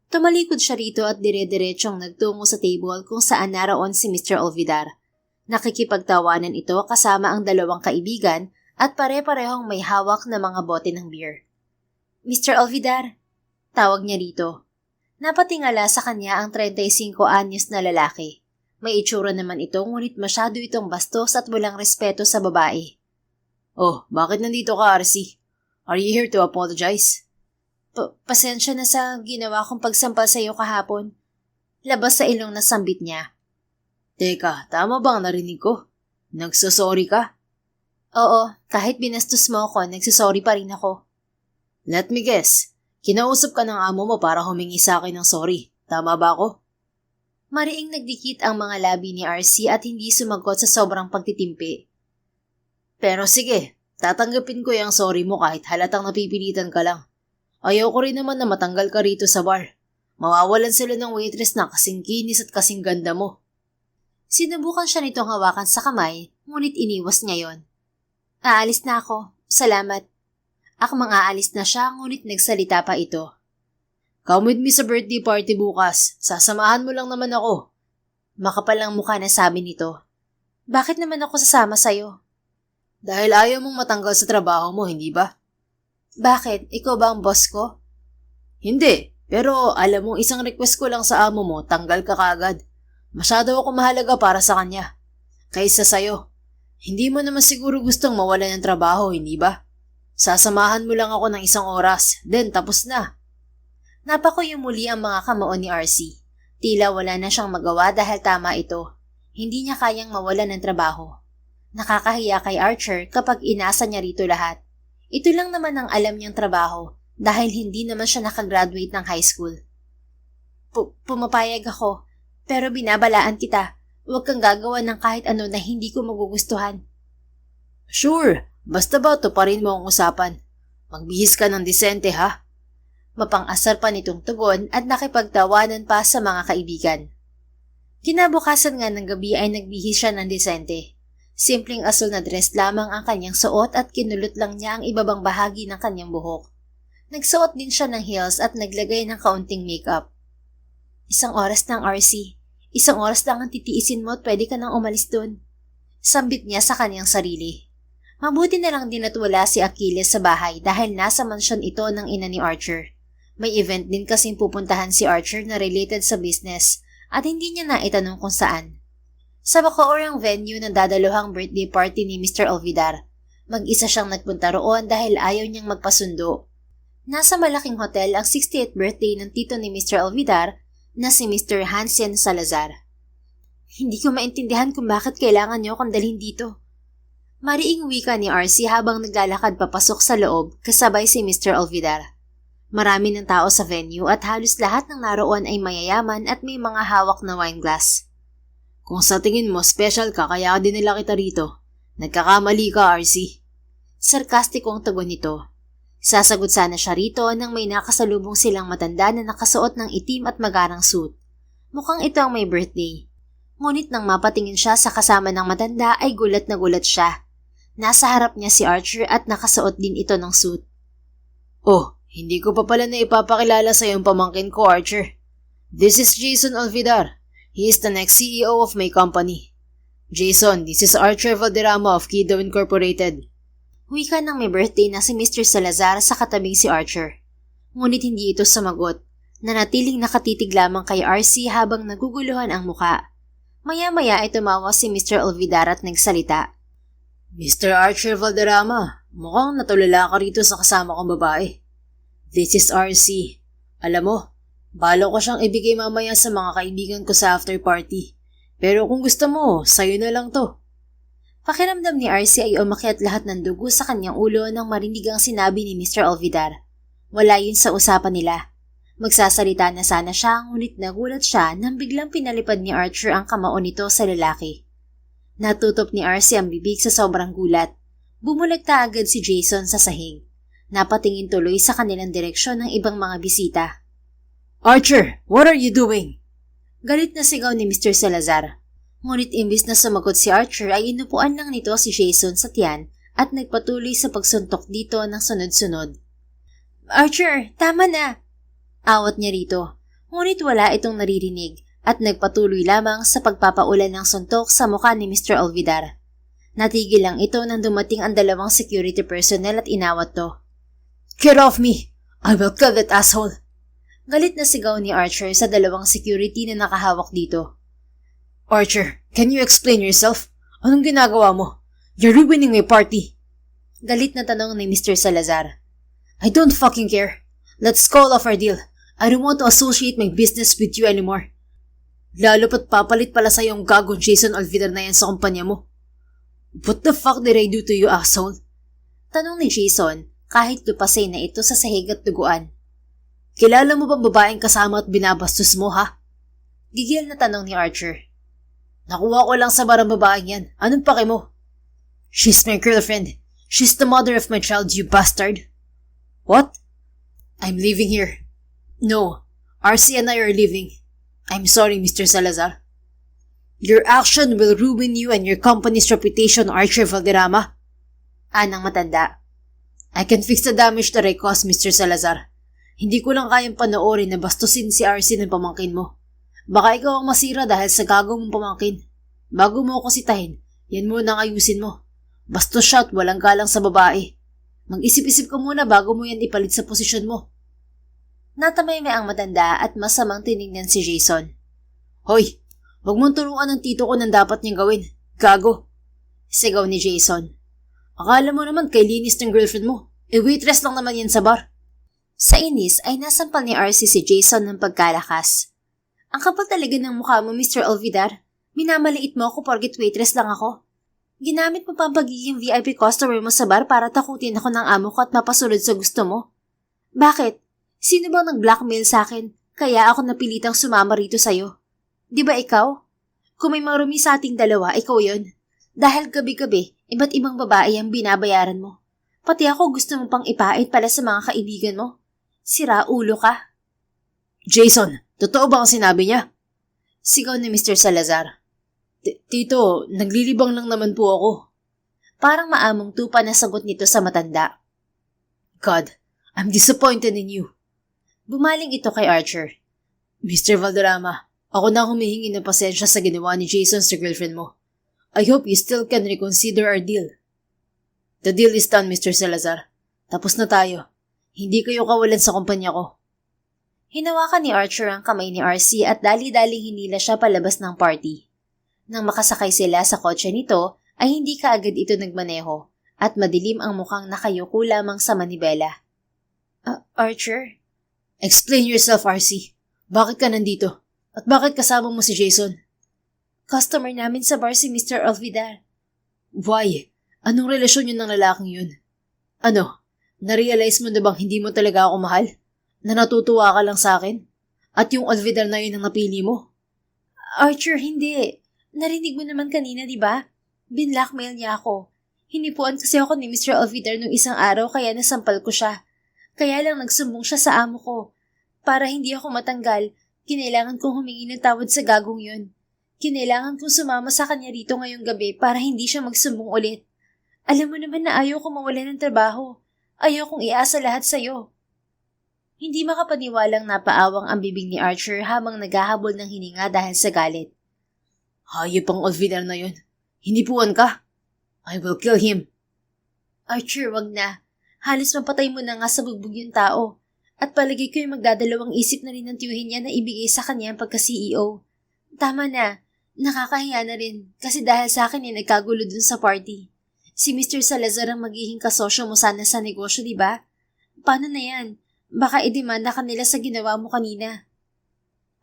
Tumalikod siya rito at dire-diretsyong nagtungo sa table kung saan naroon si Mr. Alvidar. Nakikipagtawanan ito kasama ang dalawang kaibigan at pare-parehong may hawak na mga bote ng beer. Mr. Alvidar, tawag niya rito. Napatingala sa kanya ang 35 anyos na lalaki. May itsura naman ito ngunit masyado itong bastos at walang respeto sa babae. Oh, bakit nandito ka, RC? Are you here to apologize? Pasensya na sa ginawa kong pagsampal sa iyo kahapon. Labas sa ilong na sambit niya. Teka, tama bang narinig ko? Nagsasorry ka? Oo, kahit binastos mo ako, nagsasorry pa rin ako. Let me guess. Kinausap ka ng amo mo para humingi sa akin ng sorry. Tama ba ako? Mariing nagdikit ang mga labi ni RC at hindi sumagot sa sobrang pagtitimpi. Pero sige, tatanggapin ko yung sorry mo kahit halatang napipilitan ka lang. Ayaw ko rin naman na matanggal ka rito sa bar. Mawawalan sila ng waitress na kasing kinis at kasing ganda mo. Sinubukan siya nitong hawakan sa kamay, ngunit iniwas niya yon. Aalis na ako. Salamat. Akmang aalis na siya, ngunit nagsalita pa ito. Come with me sa birthday party bukas. Sasamahan mo lang naman ako. Makapal ang mukha na sabi nito. Bakit naman ako sasama sa'yo? Dahil ayaw mong matanggal sa trabaho mo, hindi ba? Bakit? Ikaw ba ang boss ko? Hindi, pero alam mo, isang request ko lang sa amo mo, tanggal ka kaagad. Masyado ako mahalaga para sa kanya. Kaysa sa'yo. Hindi mo naman siguro gustong mawalan ng trabaho, hindi ba? Sasamahan mo lang ako ng 1 oras, then tapos na. Napakuyong muli ang mga kamao ni RC. Tila wala na siyang magawa dahil tama ito. Hindi niya kayang mawalan ng trabaho. Nakakahiya kay Archer kapag inasa niya rito lahat. Ito lang naman ang alam niyang trabaho dahil hindi naman siya nakagraduate ng high school. Pumapayag ako, pero binabalaan kita. Huwag kang gagawa ng kahit ano na hindi ko magugustuhan. Sure, basta ba tuparin mo ang usapan? Magbihis ka ng disente ha? Mapang-asar pa nitong tugon at nakipagtawanan pa sa mga kaibigan. Kinabukasan nga ng gabi ay nagbihis siya ng disente. Simpleng asul na dress lamang ang kanyang suot at kinulot lang niya ang ibabang bahagi ng kanyang buhok. Nagsuot din siya ng heels at naglagay ng kaunting makeup. 1 oras ng RC. 1 oras lang ang titiisin mo at pwede ka nang umalis dun. Sambit niya sa kanyang sarili. Mabuti na lang din at wala si Achilles sa bahay dahil nasa mansyon ito ng ina ni Archer. May event din kasing pupuntahan si Archer na related sa business at hindi niya na itanong kung saan. Sa Bacoorang venue ng dadaluhang birthday party ni Mr. Alvidar. Mag-isa siyang nagpunta roon dahil ayaw niyang magpasundo. Nasa malaking hotel ang 68th birthday ng tito ni Mr. Alvidar na si Mr. Hansen Salazar. Hindi ko maintindihan kung bakit kailangan niyo akong dalhin dito. Mariing wika ni RC habang naglalakad papasok sa loob kasabay si Mr. Alvidar. Marami ng tao sa venue at halos lahat ng naroon ay mayayaman at may mga hawak na wine glass. Kung sa tingin mo special ka kaya dinala kita rito, nagkakamali ka RC. Sarkastikong tugon nito. Sasagot sana siya rito nang may nakasalubong silang matanda na nakasuot ng itim at magarang suit. Mukhang ito ang may birthday. Ngunit nang mapatingin siya sa kasama ng matanda ay gulat na gulat siya. Nasa harap niya si Archer at nakasuot din ito ng suit. Oh, hindi ko pa pala na ipapakilala sa iyong pamangkin ko, Archer. This is Jason Alvidar. He is the next CEO of my company. Jason, this is Archer Valderrama of Kido Incorporated. Wika nang may birthday na si Mr. Salazar sa katabing si Archer. Ngunit hindi ito sumagot. Nanatiling nakatitig lamang kay RC habang naguguluhan ang muka. Maya-maya ay tumawa si Mr. Alvidar at nagsalita. Mr. Archer Valderrama, mukhang natulala ka rito sa kasama kong babae. This is RC. Alam mo, balo ko siyang ibigay mamaya sa mga kaibigan ko sa after party. Pero kung gusto mo, sayo na lang to. Pakiramdam ni RC ay umakyat lahat ng dugo sa kanyang ulo nang marinig ang sinabi ni Mr. Alvidar. Wala yun sa usapan nila. Magsasalita na sana siya, ngunit nagulat siya nang biglang pinalipad ni Archer ang kamao nito sa lalaki. Natutop ni RC ang bibig sa sobrang gulat. Bumulagta agad si Jason sa sahig. Napatingin tuloy sa kanilang direksyon ng ibang mga bisita. Archer, what are you doing? Galit na sigaw ni Mr. Salazar. Ngunit imbis na sumagot si Archer ay inupuan lang nito si Jason sa tiyan at nagpatuloy sa pagsuntok dito ng sunod-sunod. Archer, tama na! Awat niya rito. Ngunit wala itong naririnig at nagpatuloy lamang sa pagpapaulan ng suntok sa mukha ni Mr. Alvidar. Natigil lang ito nang dumating ang dalawang security personnel at inawat to. Get off me! I will kill that asshole! Galit na sigaw ni Archer sa dalawang security na nakahawak dito. Archer, can you explain yourself? Anong ginagawa mo? You're ruining my party. Galit na tanong ni Mr. Salazar. I don't fucking care. Let's call off our deal. I don't want to associate my business with you anymore. Lalo pat papalit pala sa'yo ang gagong Jason Alvidar na yan sa kumpanya mo. What the fuck did I do to you, asshole? Tanong ni Jason kahit lupasay na ito sa sahig at duguan. Kilala mo bang babaeng kasama at binabastos mo, ha? Gigil na tanong ni Archer. Nakuha ko lang sa barang babaeng yan. Anong pake mo? She's my girlfriend. She's the mother of my child, you bastard. What? I'm leaving here. No, RC and I are leaving. I'm sorry, Mr. Salazar. Your action will ruin you and your company's reputation, Archer Valderrama. Anang matanda. I can fix the damage that I caused, Mr. Salazar. Hindi ko lang kayang panoorin na bastusin si RC ng pamangkin mo. Baka ikaw ang masira dahil sa gago mong pamangkin. Bago mo ako sitahin, yan muna ang ayusin mo. Bastos siya at walang galang sa babae. Mag-isip-isip ka muna bago mo yan ipalit sa posisyon mo. Natamay-may ang matanda at masamang tinignan si Jason. Hoy, wag mong turuan ng tito ko ng dapat niyang gawin. Gago. Sigaw ni Jason. Akala mo naman kay linis ng girlfriend mo. Waitress lang naman yan sa bar. Sa inis ay nasampal ni RC si Jason ng pagkalakas. Ang kapal talaga ng mukha mo, Mr. Alvidar. Minamaliit mo ako porket waitress lang ako. Ginamit mo pa ang pagiging VIP customer mo sa bar para takutin ako ng amo ko at mapasunod sa gusto mo. Bakit? Sino bang nag-blackmail sa akin kaya ako napilitang sumama rito sa'yo? Di ba ikaw? Kung may marumi sa ating dalawa, ikaw yon. Dahil gabi-gabi, iba't ibang babae ang binabayaran mo. Pati ako gusto mo pang ipait pala sa mga kaibigan mo. Sira ulo ka. Jason, totoo ba ang sinabi niya? Sigaw ni Mr. Salazar. Tito, naglilibang lang naman po ako. Parang maamong tupa na sagot nito sa matanda. God, I'm disappointed in you. Bumaling ito kay Archer. Mr. Valderrama, ako na humihingi ng pasensya sa ginawa ni Jason sa girlfriend mo. I hope you still can reconsider our deal. The deal is done, Mr. Salazar. Tapos na tayo. Hindi kayo kawalan sa kumpanya ko. Hinawakan ni Archer ang kamay ni RC at dali-daling hinila siya palabas ng party. Nang makasakay sila sa kotse nito, ay hindi kaagad ito nagmaneho at madilim ang mukhang nakayuko lamang sa manibela. Archer? Explain yourself, RC. Bakit ka nandito? At bakit kasama mo si Jason? Customer namin sa bar si Mr. Alvidar. Why? Anong relasyon yun ng lalaking yun? Ano? Narealize mo na bang hindi mo talaga ako mahal? Na natutuwa ka lang sa akin? At yung Alvidar na yun ang napili mo? Archer, hindi. Narinig mo naman kanina, di ba? Binlackmail niya ako. Hinipuan kasi ako ni Mr. Alvidar nung isang araw kaya nasampal ko siya. Kaya lang nagsumbong siya sa amo ko. Para hindi ako matanggal, kinailangan kong humingi ng tawad sa gagong yun. Kinailangan kong sumama sa kanya rito ngayong gabi para hindi siya magsumbong ulit. Alam mo naman na ayaw ko mawalan ng trabaho. Ayaw kong iasa lahat sa'yo. Hindi makapaniwalang napaawang ang bibig ni Archer habang naghahabol ng hininga dahil sa galit. Hayop ang Alvidar na yun. Hinipuan ka. I will kill him. Archer, wag na. Halos mapatay mo na nga sa bugbog yung tao. At palagi ko yung magdadalawang isip na rin ng tiyuhin niya na ibigay sa kanya ang pagka-CEO. Tama na. Nakakahiya na rin kasi dahil sa akin ay nagkagulo dun sa party. Si Mr. Salazar ang magiging kasosyo mo sana sa negosyo, di ba? Paano na yan? Baka idemanda ka nila sa ginawa mo kanina.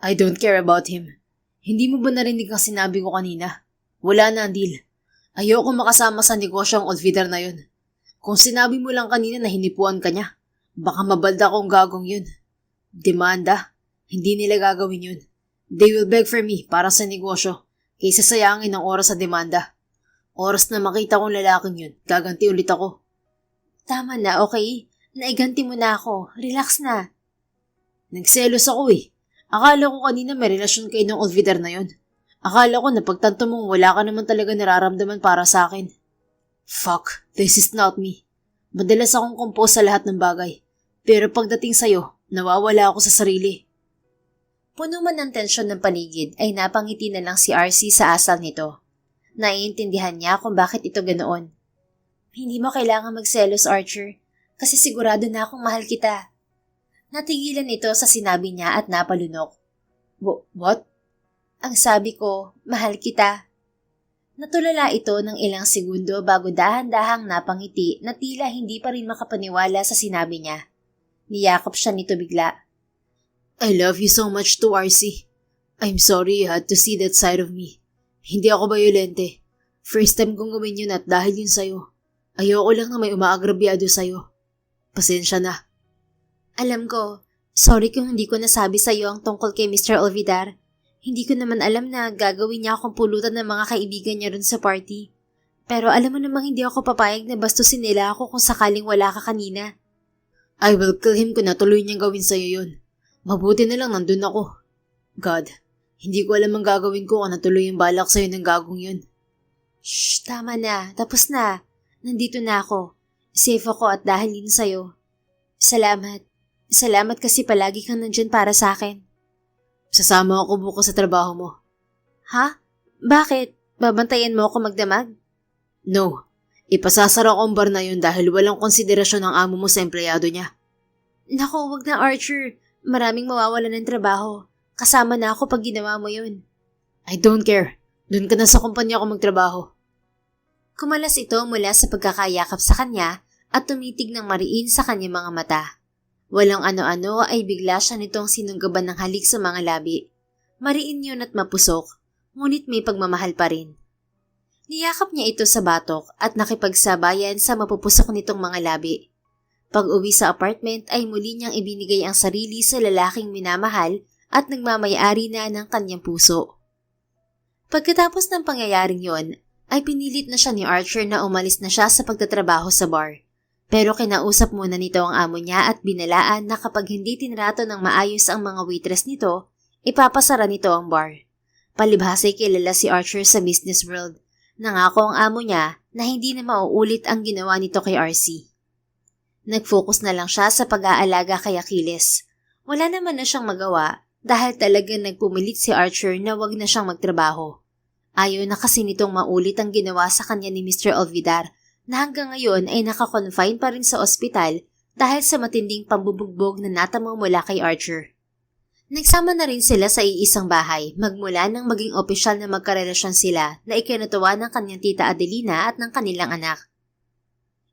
I don't care about him. Hindi mo ba narinig ang sinabi ko kanina? Wala na ang deal. Ayoko makasama sa negosyo ang Olvidar na yun. Kung sinabi mo lang kanina na hinipuan ka niya, baka mabalda kong gagong yun. Demanda? Hindi nila gagawin yun. They will beg for me para sa negosyo, kaysa sayangin ang oras sa demanda. Oras na makita kong lalaking yun, gaganti ulit ako. Tama na, okay? Naiganti mo na ako. Relax na. Nagselos ako eh. Akala ko kanina may relasyon kayo ng Olvidar na yun. Akala ko napagtanto mong wala ka naman talaga nararamdaman para sa akin. Fuck, this is not me. Madalas akong compose sa lahat ng bagay. Pero pagdating sa'yo, nawawala ako sa sarili. Puno man ng tensyon ng paligid ay napangiti na lang si RC sa asal nito. Naiintindihan niya kung bakit ito ganoon. Hindi mo kailangan magselos, Archer, kasi sigurado na akong mahal kita. Natigilan ito sa sinabi niya at napalunok. What? Ang sabi ko, mahal kita. Natulala ito ng ilang segundo bago dahan-dahang napangiti na tila hindi pa rin makapaniwala sa sinabi niya. Niyakap siya nito bigla. I love you so much to RC. I'm sorry you had to see that side of me. Hindi ako bayolente. First time kong gawin yun at dahil yun sa'yo. Ayoko lang na may umaagrabyado sa'yo. Pasensya na. Alam ko, sorry kung hindi ko nasabi sa'yo ang tungkol kay Mr. Olvidar. Hindi ko naman alam na gagawin niya akong pulutan ng mga kaibigan niya ron sa party. Pero alam mo namang hindi ako papayag na bastusin nila ako kung sakaling wala ka kanina. I will kill him kung natuloy niyang gawin sa'yo yun. Mabuti na lang nandun ako. God, hindi ko alam ang gagawin ko kung natuloy yung balak sa'yo ng gagong yun. Shh, tama na. Tapos na. Nandito na ako. Safe ako at dahil yun sa'yo. Salamat. Salamat kasi palagi kang nandyan para sa akin. Sasama ako bukas sa trabaho mo. Ha? Bakit? Babantayan mo ako magdamag? No. Ipasasara ko ang bar na yun dahil walang konsiderasyon ng amo mo sa empleyado niya. Naku, wag na Archer. Maraming mawawalan ng trabaho. Kasama na ako pag ginawa mo yun. I don't care. Doon ka na sa kumpanya ko magtrabaho. Kumalas ito mula sa pagkakayakap sa kanya at tumitig ng mariin sa kanyang mga mata. Walang ano-ano ay bigla siya nitong sinunggaban ng halik sa mga labi. Mariin yun at mapusok, ngunit may pagmamahal pa rin. Niyakap niya ito sa batok at nakipagsabayan sa mapupusok nitong mga labi. Pag-uwi sa apartment ay muli niyang ibinigay ang sarili sa lalaking minamahal at nagmamayari na ng kanyang puso. Pagkatapos ng pangyayaring yon, ay pinilit na siya ni Archer na umalis na siya sa pagtatrabaho sa bar. Pero kinausap muna nito ang amo niya at binalaan na kapag hindi tinrato ng maayos ang mga waitress nito, ipapasara nito ang bar. Palibhasa'y kilala si Archer sa business world. Nangako ang amo niya na hindi na mauulit ang ginawa nito kay RC. Nag-focus na lang siya sa pag-aalaga kay Achilles. Wala naman na siyang magawa dahil talagang nagpumilit si Archer na wag na siyang magtrabaho. Ayaw na kasi nitong maulit ang ginawa sa kanya ni Mr. Olvidar na hanggang ngayon ay nakakonfine pa rin sa ospital dahil sa matinding pambubugbog na natamo mula kay Archer. Nagsama na rin sila sa iisang bahay magmula nang maging opisyal na magkarelasyon sila na ikinatuwa ng kanyang tita Adelina at ng kanilang anak.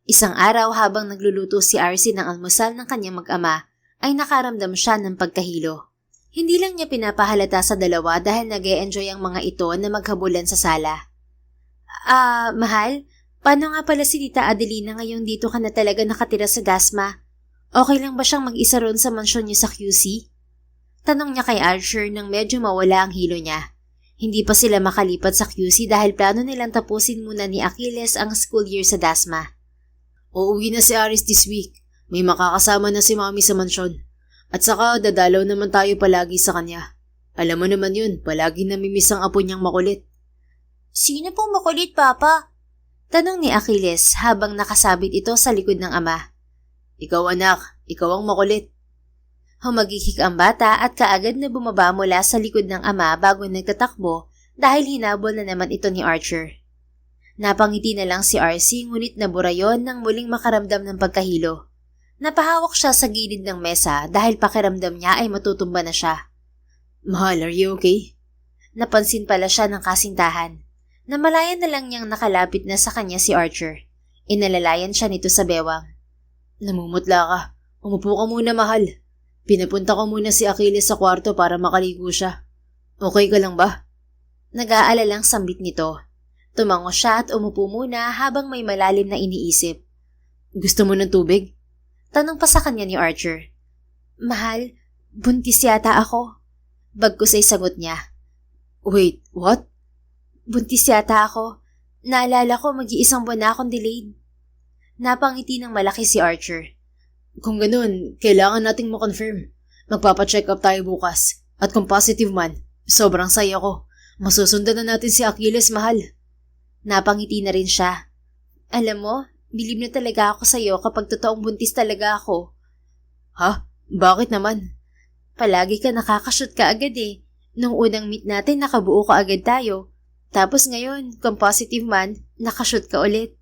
Isang araw habang nagluluto si RC ng almusal ng kanyang mag-ama ay nakaramdam siya ng pagkahilo. Hindi lang niya pinapahalata sa dalawa dahil nag-e-enjoy ang mga ito na maghabulan sa sala. Mahal? Paano nga pala si Tita Adelina ngayong dito ka na talaga nakatira sa Dasma? Okay lang ba siyang mag-isa ron sa mansyon niyo sa QC? Tanong niya kay Archer nang medyo mawala ang hilo niya. Hindi pa sila makalipat sa QC dahil plano nilang tapusin muna ni Achilles ang school year sa Dasma. Uuwi na si Aris this week. May makakasama na si Mami sa mansyon. At saka dadalaw naman tayo palagi sa kanya. Alam mo naman yun, palagi namimiss ang apo niyang makulit. Sino pong makulit, Papa? Tanong ni Achilles habang nakasabit ito sa likod ng ama. Ikaw anak, ikaw ang makulit. Humagikik ang bata at kaagad na bumaba mula sa likod ng ama bago nagtatakbo dahil hinabol na naman ito ni Archer. Napangiti na lang si RC ngunit nabura yon nang muling makaramdam ng pagkahilo. Napahawak siya sa gilid ng mesa dahil pakiramdam niya ay matutumba na siya. Mahal, are you okay? Napansin pala siya ng kasintahan. Namalayan na lang niyang nakalapit na sa kanya si Archer. Inalalayan siya nito sa bewang. Namumutla ka. Umupo ka muna, mahal. Pinapunta ko muna si Achilles sa kwarto para makaligo siya. Okay ka lang ba? Nag-aalalang sambit nito. Tumango siya at umupo muna habang may malalim na iniisip. Gusto mo ng tubig? Tanong pa sa kanya ni Archer. Mahal, buntis yata ako. Bagkus ay sagot niya. Wait, what? Buntis yata ako. Naalala ko mag-iisang buwan na akong delayed. Napangiti ng malaki si Archer. Kung ganun, kailangan nating ma-confirm. Magpapacheck up tayo bukas. At kung positive man, sobrang saya ko. Masusundan na natin si Achilles, mahal. Napangiti na rin siya. Alam mo, bilib na talaga ako sa'yo kapag totoong buntis talaga ako. Ha? Bakit naman? Palagi ka nakakashoot ka agad eh. Nung unang meet natin, nakabuo ka agad tayo. Tapos ngayon, kung positive man, nakashoot ka ulit.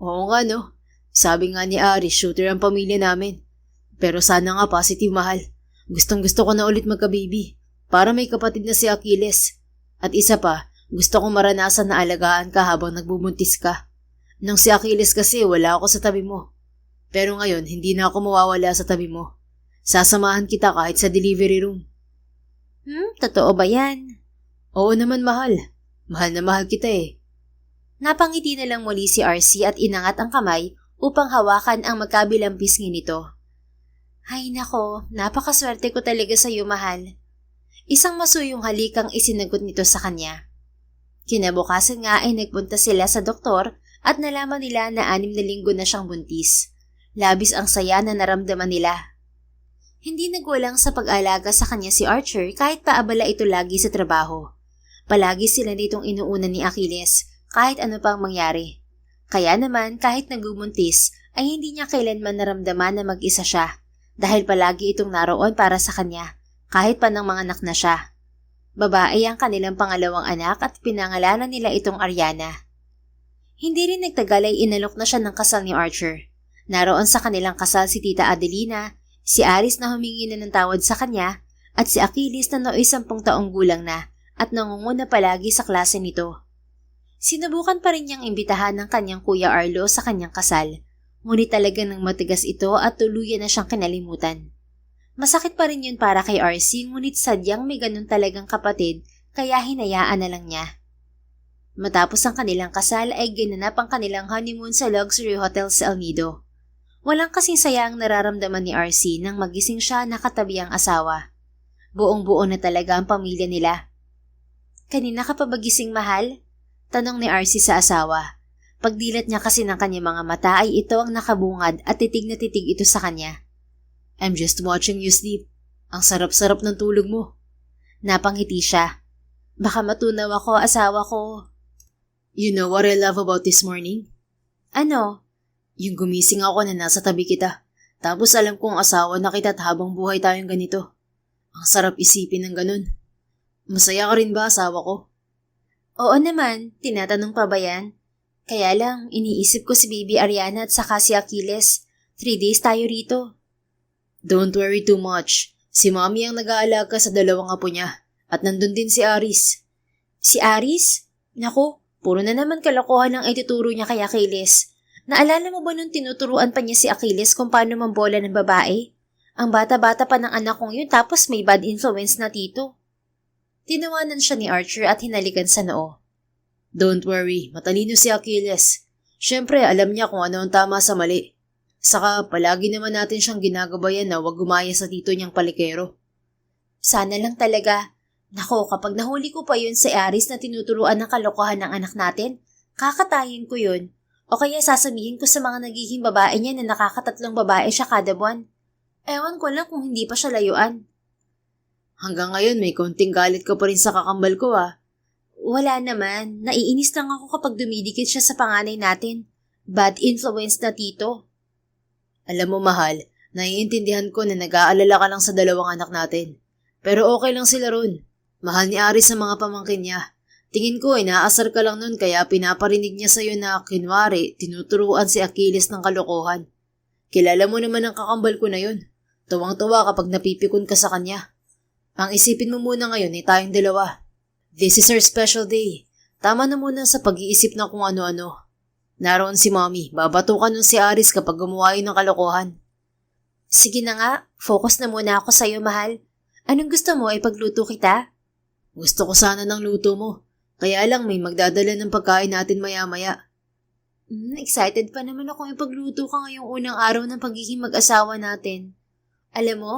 Oo nga no. Sabi nga ni Aris, shooter ang pamilya namin. Pero sana nga positive, mahal. Gustong gusto ko na ulit magka-baby. Para may kapatid na si Achilles. At isa pa, gusto kong maranasan na alagaan ka habang nagbubuntis ka. Nung si Achilles kasi, wala ako sa tabi mo. Pero ngayon, hindi na ako mawawala sa tabi mo. Sasamahan kita kahit sa delivery room. Totoo ba yan? Oo naman, mahal. Mahal na mahal kita eh. Napangiti na lang muli si RC at inangat ang kamay upang hawakan ang magkabilang pisngi nito. Ay nako, napakaswerte ko talaga sa iyo, mahal. Isang masuyong halikang isinagot nito sa kanya. Kinabukasan nga ay nagpunta sila sa doktor at nalaman nila na 6 na linggo na siyang buntis. Labis ang saya na naramdaman nila. Hindi nagwalang sa pag-alaga sa kanya si Archer kahit paabala ito lagi sa trabaho. Palagi sila nitong inuunan ni Achilles kahit ano pang mangyari. Kaya naman kahit nagbubuntis ay hindi niya kailanman naramdaman na mag-isa siya dahil palagi itong naroon para sa kanya kahit pa nang mga anak na siya. Babae ang kanilang pangalawang anak at pinangalanan nila itong Ariana. Hindi rin nagtagal ay inalok na siya ng kasal ni Archer. Naroon sa kanilang kasal si Tita Adelina, si Aris na humingi na ng tawad sa kanya at si Achilles na nooy 10 taong gulang na at nangunguna palagi sa klase nito. Sinubukan pa rin niyang imbitahan ng kanyang kuya Arlo sa kanyang kasal, ngunit talaga nang matigas ito at tuluyan na siyang kinalimutan. Masakit pa rin yun para kay RC ngunit sadyang may ganun talagang kapatid kaya hinayaan na lang niya. Matapos ang kanilang kasal ay ginanap ang kanilang honeymoon sa luxury hotel sa El Nido. Walang kasing saya ang nararamdaman ni RC nang magising siya nakatabi ang asawa. Buong-buo na talaga ang pamilya nila. Kanina ka pa ba gising, mahal? Tanong ni RC sa asawa. Pagdilat niya kasi ng kanyang mga mata ay ito ang nakabungad at titig na titig ito sa kanya. I'm just watching you sleep. Ang sarap-sarap ng tulog mo. Napangiti siya. Baka matunaw ako, asawa ko. You know what I love about this morning? Ano? Yung gumising ako na nasa tabi kita. Tapos alam kong asawa na kita at habang buhay tayong ganito. Ang sarap isipin ng ganun. Masaya ka rin ba, asawa ko? Oo naman, tinatanong pa ba yan? Kaya lang, iniisip ko si Baby Ariana at saka si Achilles. 3 days tayo rito. Don't worry too much. Si Mommy ang nag-aalaga sa 2 apo niya. At nandun din si Aris. Si Aris? Naku, puro na naman kalokohan ang ituturo niya kay Achilles. Naalala mo ba nung tinuturuan pa niya si Achilles kung paano mambola ng babae? Ang bata-bata pa ng anak kong yun tapos may bad influence na tito. Tinawanan siya ni Archer at hinalikan sa noo. Don't worry, matalino si Achilles. Siyempre, alam niya kung ano ang tama sa mali. Saka, palagi naman natin siyang ginagabayan na huwag gumaya sa tito niyang palikero. Sana lang talaga. Nako, kapag nahuli ko pa yun si Aris na tinuturuan ng kalokohan ng anak natin, kakatayin ko yun. O kaya sasabihin ko sa mga nagiging babae niya na nakakatatlong babae siya kada buwan. Ewan ko lang kung hindi pa siya layuan. Hanggang ngayon may konting galit ka pa rin sa kakambal ko ah. Wala naman. Naiinis lang ako kapag dumidikit siya sa panganay natin. Bad influence na tito. Alam mo mahal, naiintindihan ko na nag-aalala ka lang sa 2 anak natin. Pero okay lang sila ron. Mahal ni Aris sa mga pamangkin niya. Tingin ko inaasar ka lang nun kaya pinaparinig niya sa'yo na kinwari tinuturuan si Achilles ng kalokohan. Kilala mo naman ang kakambal ko na yun. Tuwang-tuwa kapag napipikon ka sa kanya. Ang isipin mo muna ngayon ay tayong 2. This is our special day. Tama na muna sa pag-iisip na kung ano-ano. Naroon si Mommy, babatukan nun si Aris kapag gumawa yun ng kalokohan. Sige na nga, focus na muna ako sa'yo, mahal. Anong gusto mo, ipagluto kita? Gusto ko sana ng luto mo. Kaya lang may magdadala ng pagkain natin maya-maya. Excited pa naman akong ipagluto ka ngayong unang araw ng pagiging mag-asawa natin. Alam mo,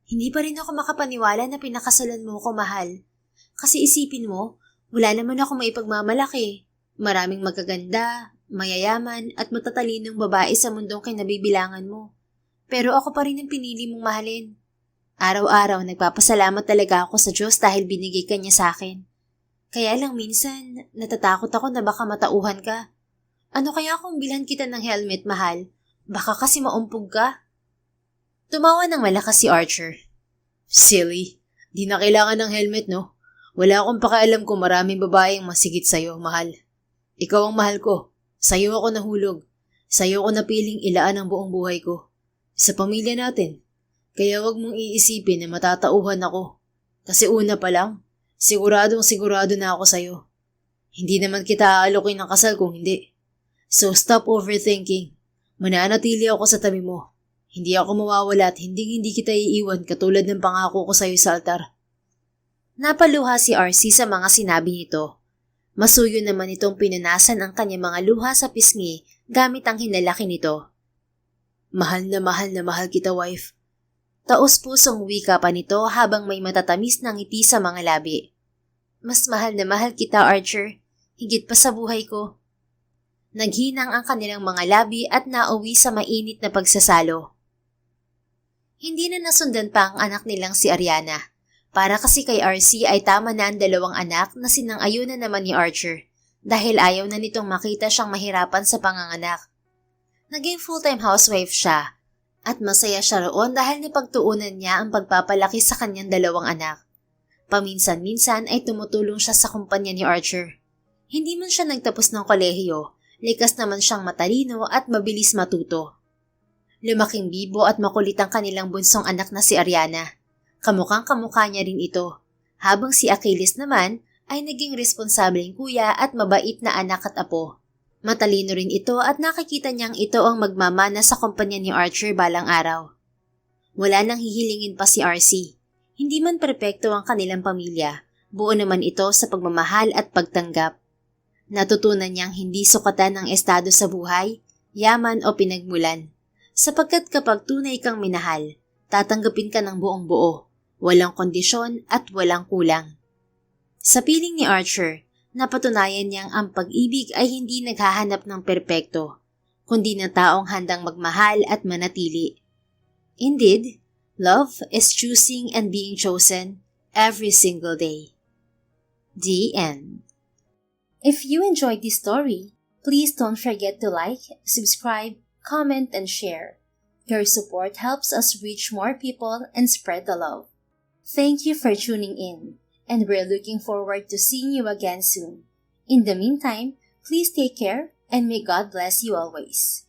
hindi pa rin ako makapaniwala na pinakasalan mo ko, mahal. Kasi isipin mo, wala naman ako maipagmamalaki. Maraming magaganda, mayayaman at matatalinong babae sa mundong kinabibilangan mo. Pero ako pa rin ang pinili mong mahalin. Araw-araw nagpapasalamat talaga ako sa Diyos dahil binigay ka niya sa akin. Kaya lang minsan, natatakot ako na baka matauhan ka. Ano kaya kung bilhan kita ng helmet, mahal? Baka kasi maumpog ka. Tumawa ng malakas si Archer. Silly. Di na kailangan ng helmet, no? Wala akong pakialam kung maraming babaeng masigit sa'yo, mahal. Ikaw ang mahal ko. Sa'yo ako nahulog. Sa'yo ko napiling ilaan ang buong buhay ko. Sa pamilya natin. Kaya wag mong iisipin na matatauhan ako. Kasi una pa lang, siguradong sigurado na ako sa'yo. Hindi naman kita aalokin ng kasal kung hindi. So stop overthinking. Mananatili ako sa tabi mo. Hindi ako mawawala at hindi kita iiwan katulad ng pangako ko sa'yo sa altar. Napaluha si RC sa mga sinabi nito. Masuyo naman itong pinunasan ang kanyang mga luha sa pisngi gamit ang hinalaki nito. Mahal na mahal kita, wife. Taos pusong wika pa nito habang may matatamis na ngiti sa mga labi. Mas mahal na mahal kita, Archer. Higit pa sa buhay ko. Naghinang ang kanilang mga labi at nauwi sa mainit na pagsasalo. Hindi na nasundan pa ang anak nilang si Ariana. Para kasi kay RC ay tama na ang dalawang anak na sinang-ayunan naman ni Archer dahil ayaw na nitong makita siyang mahirapan sa panganganak. Naging full-time housewife siya at masaya siya roon dahil napagtuunan niya ang pagpapalaki sa kanyang dalawang anak. Paminsan-minsan ay tumutulong siya sa kumpanya ni Archer. Hindi man siya nagtapos ng kolehiyo, likas naman siyang matalino at mabilis matuto. Lumaking bibo at makulit ang kanilang bunsong anak na si Ariana. Kamukhang kamukha niya rin ito, habang si Achilles naman ay naging responsableng kuya at mabait na anak at apo. Matalino rin ito at nakikita niyang ito ang magmamana sa kumpanya ni Archer balang araw. Wala nang hihilingin pa si RC. Hindi man perpekto ang kanilang pamilya, buo naman ito sa pagmamahal at pagtanggap. Natutunan niyang hindi sukatan ng estado sa buhay, yaman o pinagmulan. Sapagkat kapag tunay kang minahal, tatanggapin ka ng buong buo, walang kondisyon at walang kulang. Sa piling ni Archer, napatunayan niyang ang pag-ibig ay hindi naghahanap ng perpekto, kundi ng taong handang magmahal at manatili. Indeed, love is choosing and being chosen every single day. The end. If you enjoyed this story, please don't forget to like, subscribe, comment, and share. Your support helps us reach more people and spread the love. Thank you for tuning in, and we're looking forward to seeing you again soon. In the meantime, please take care and may God bless you always.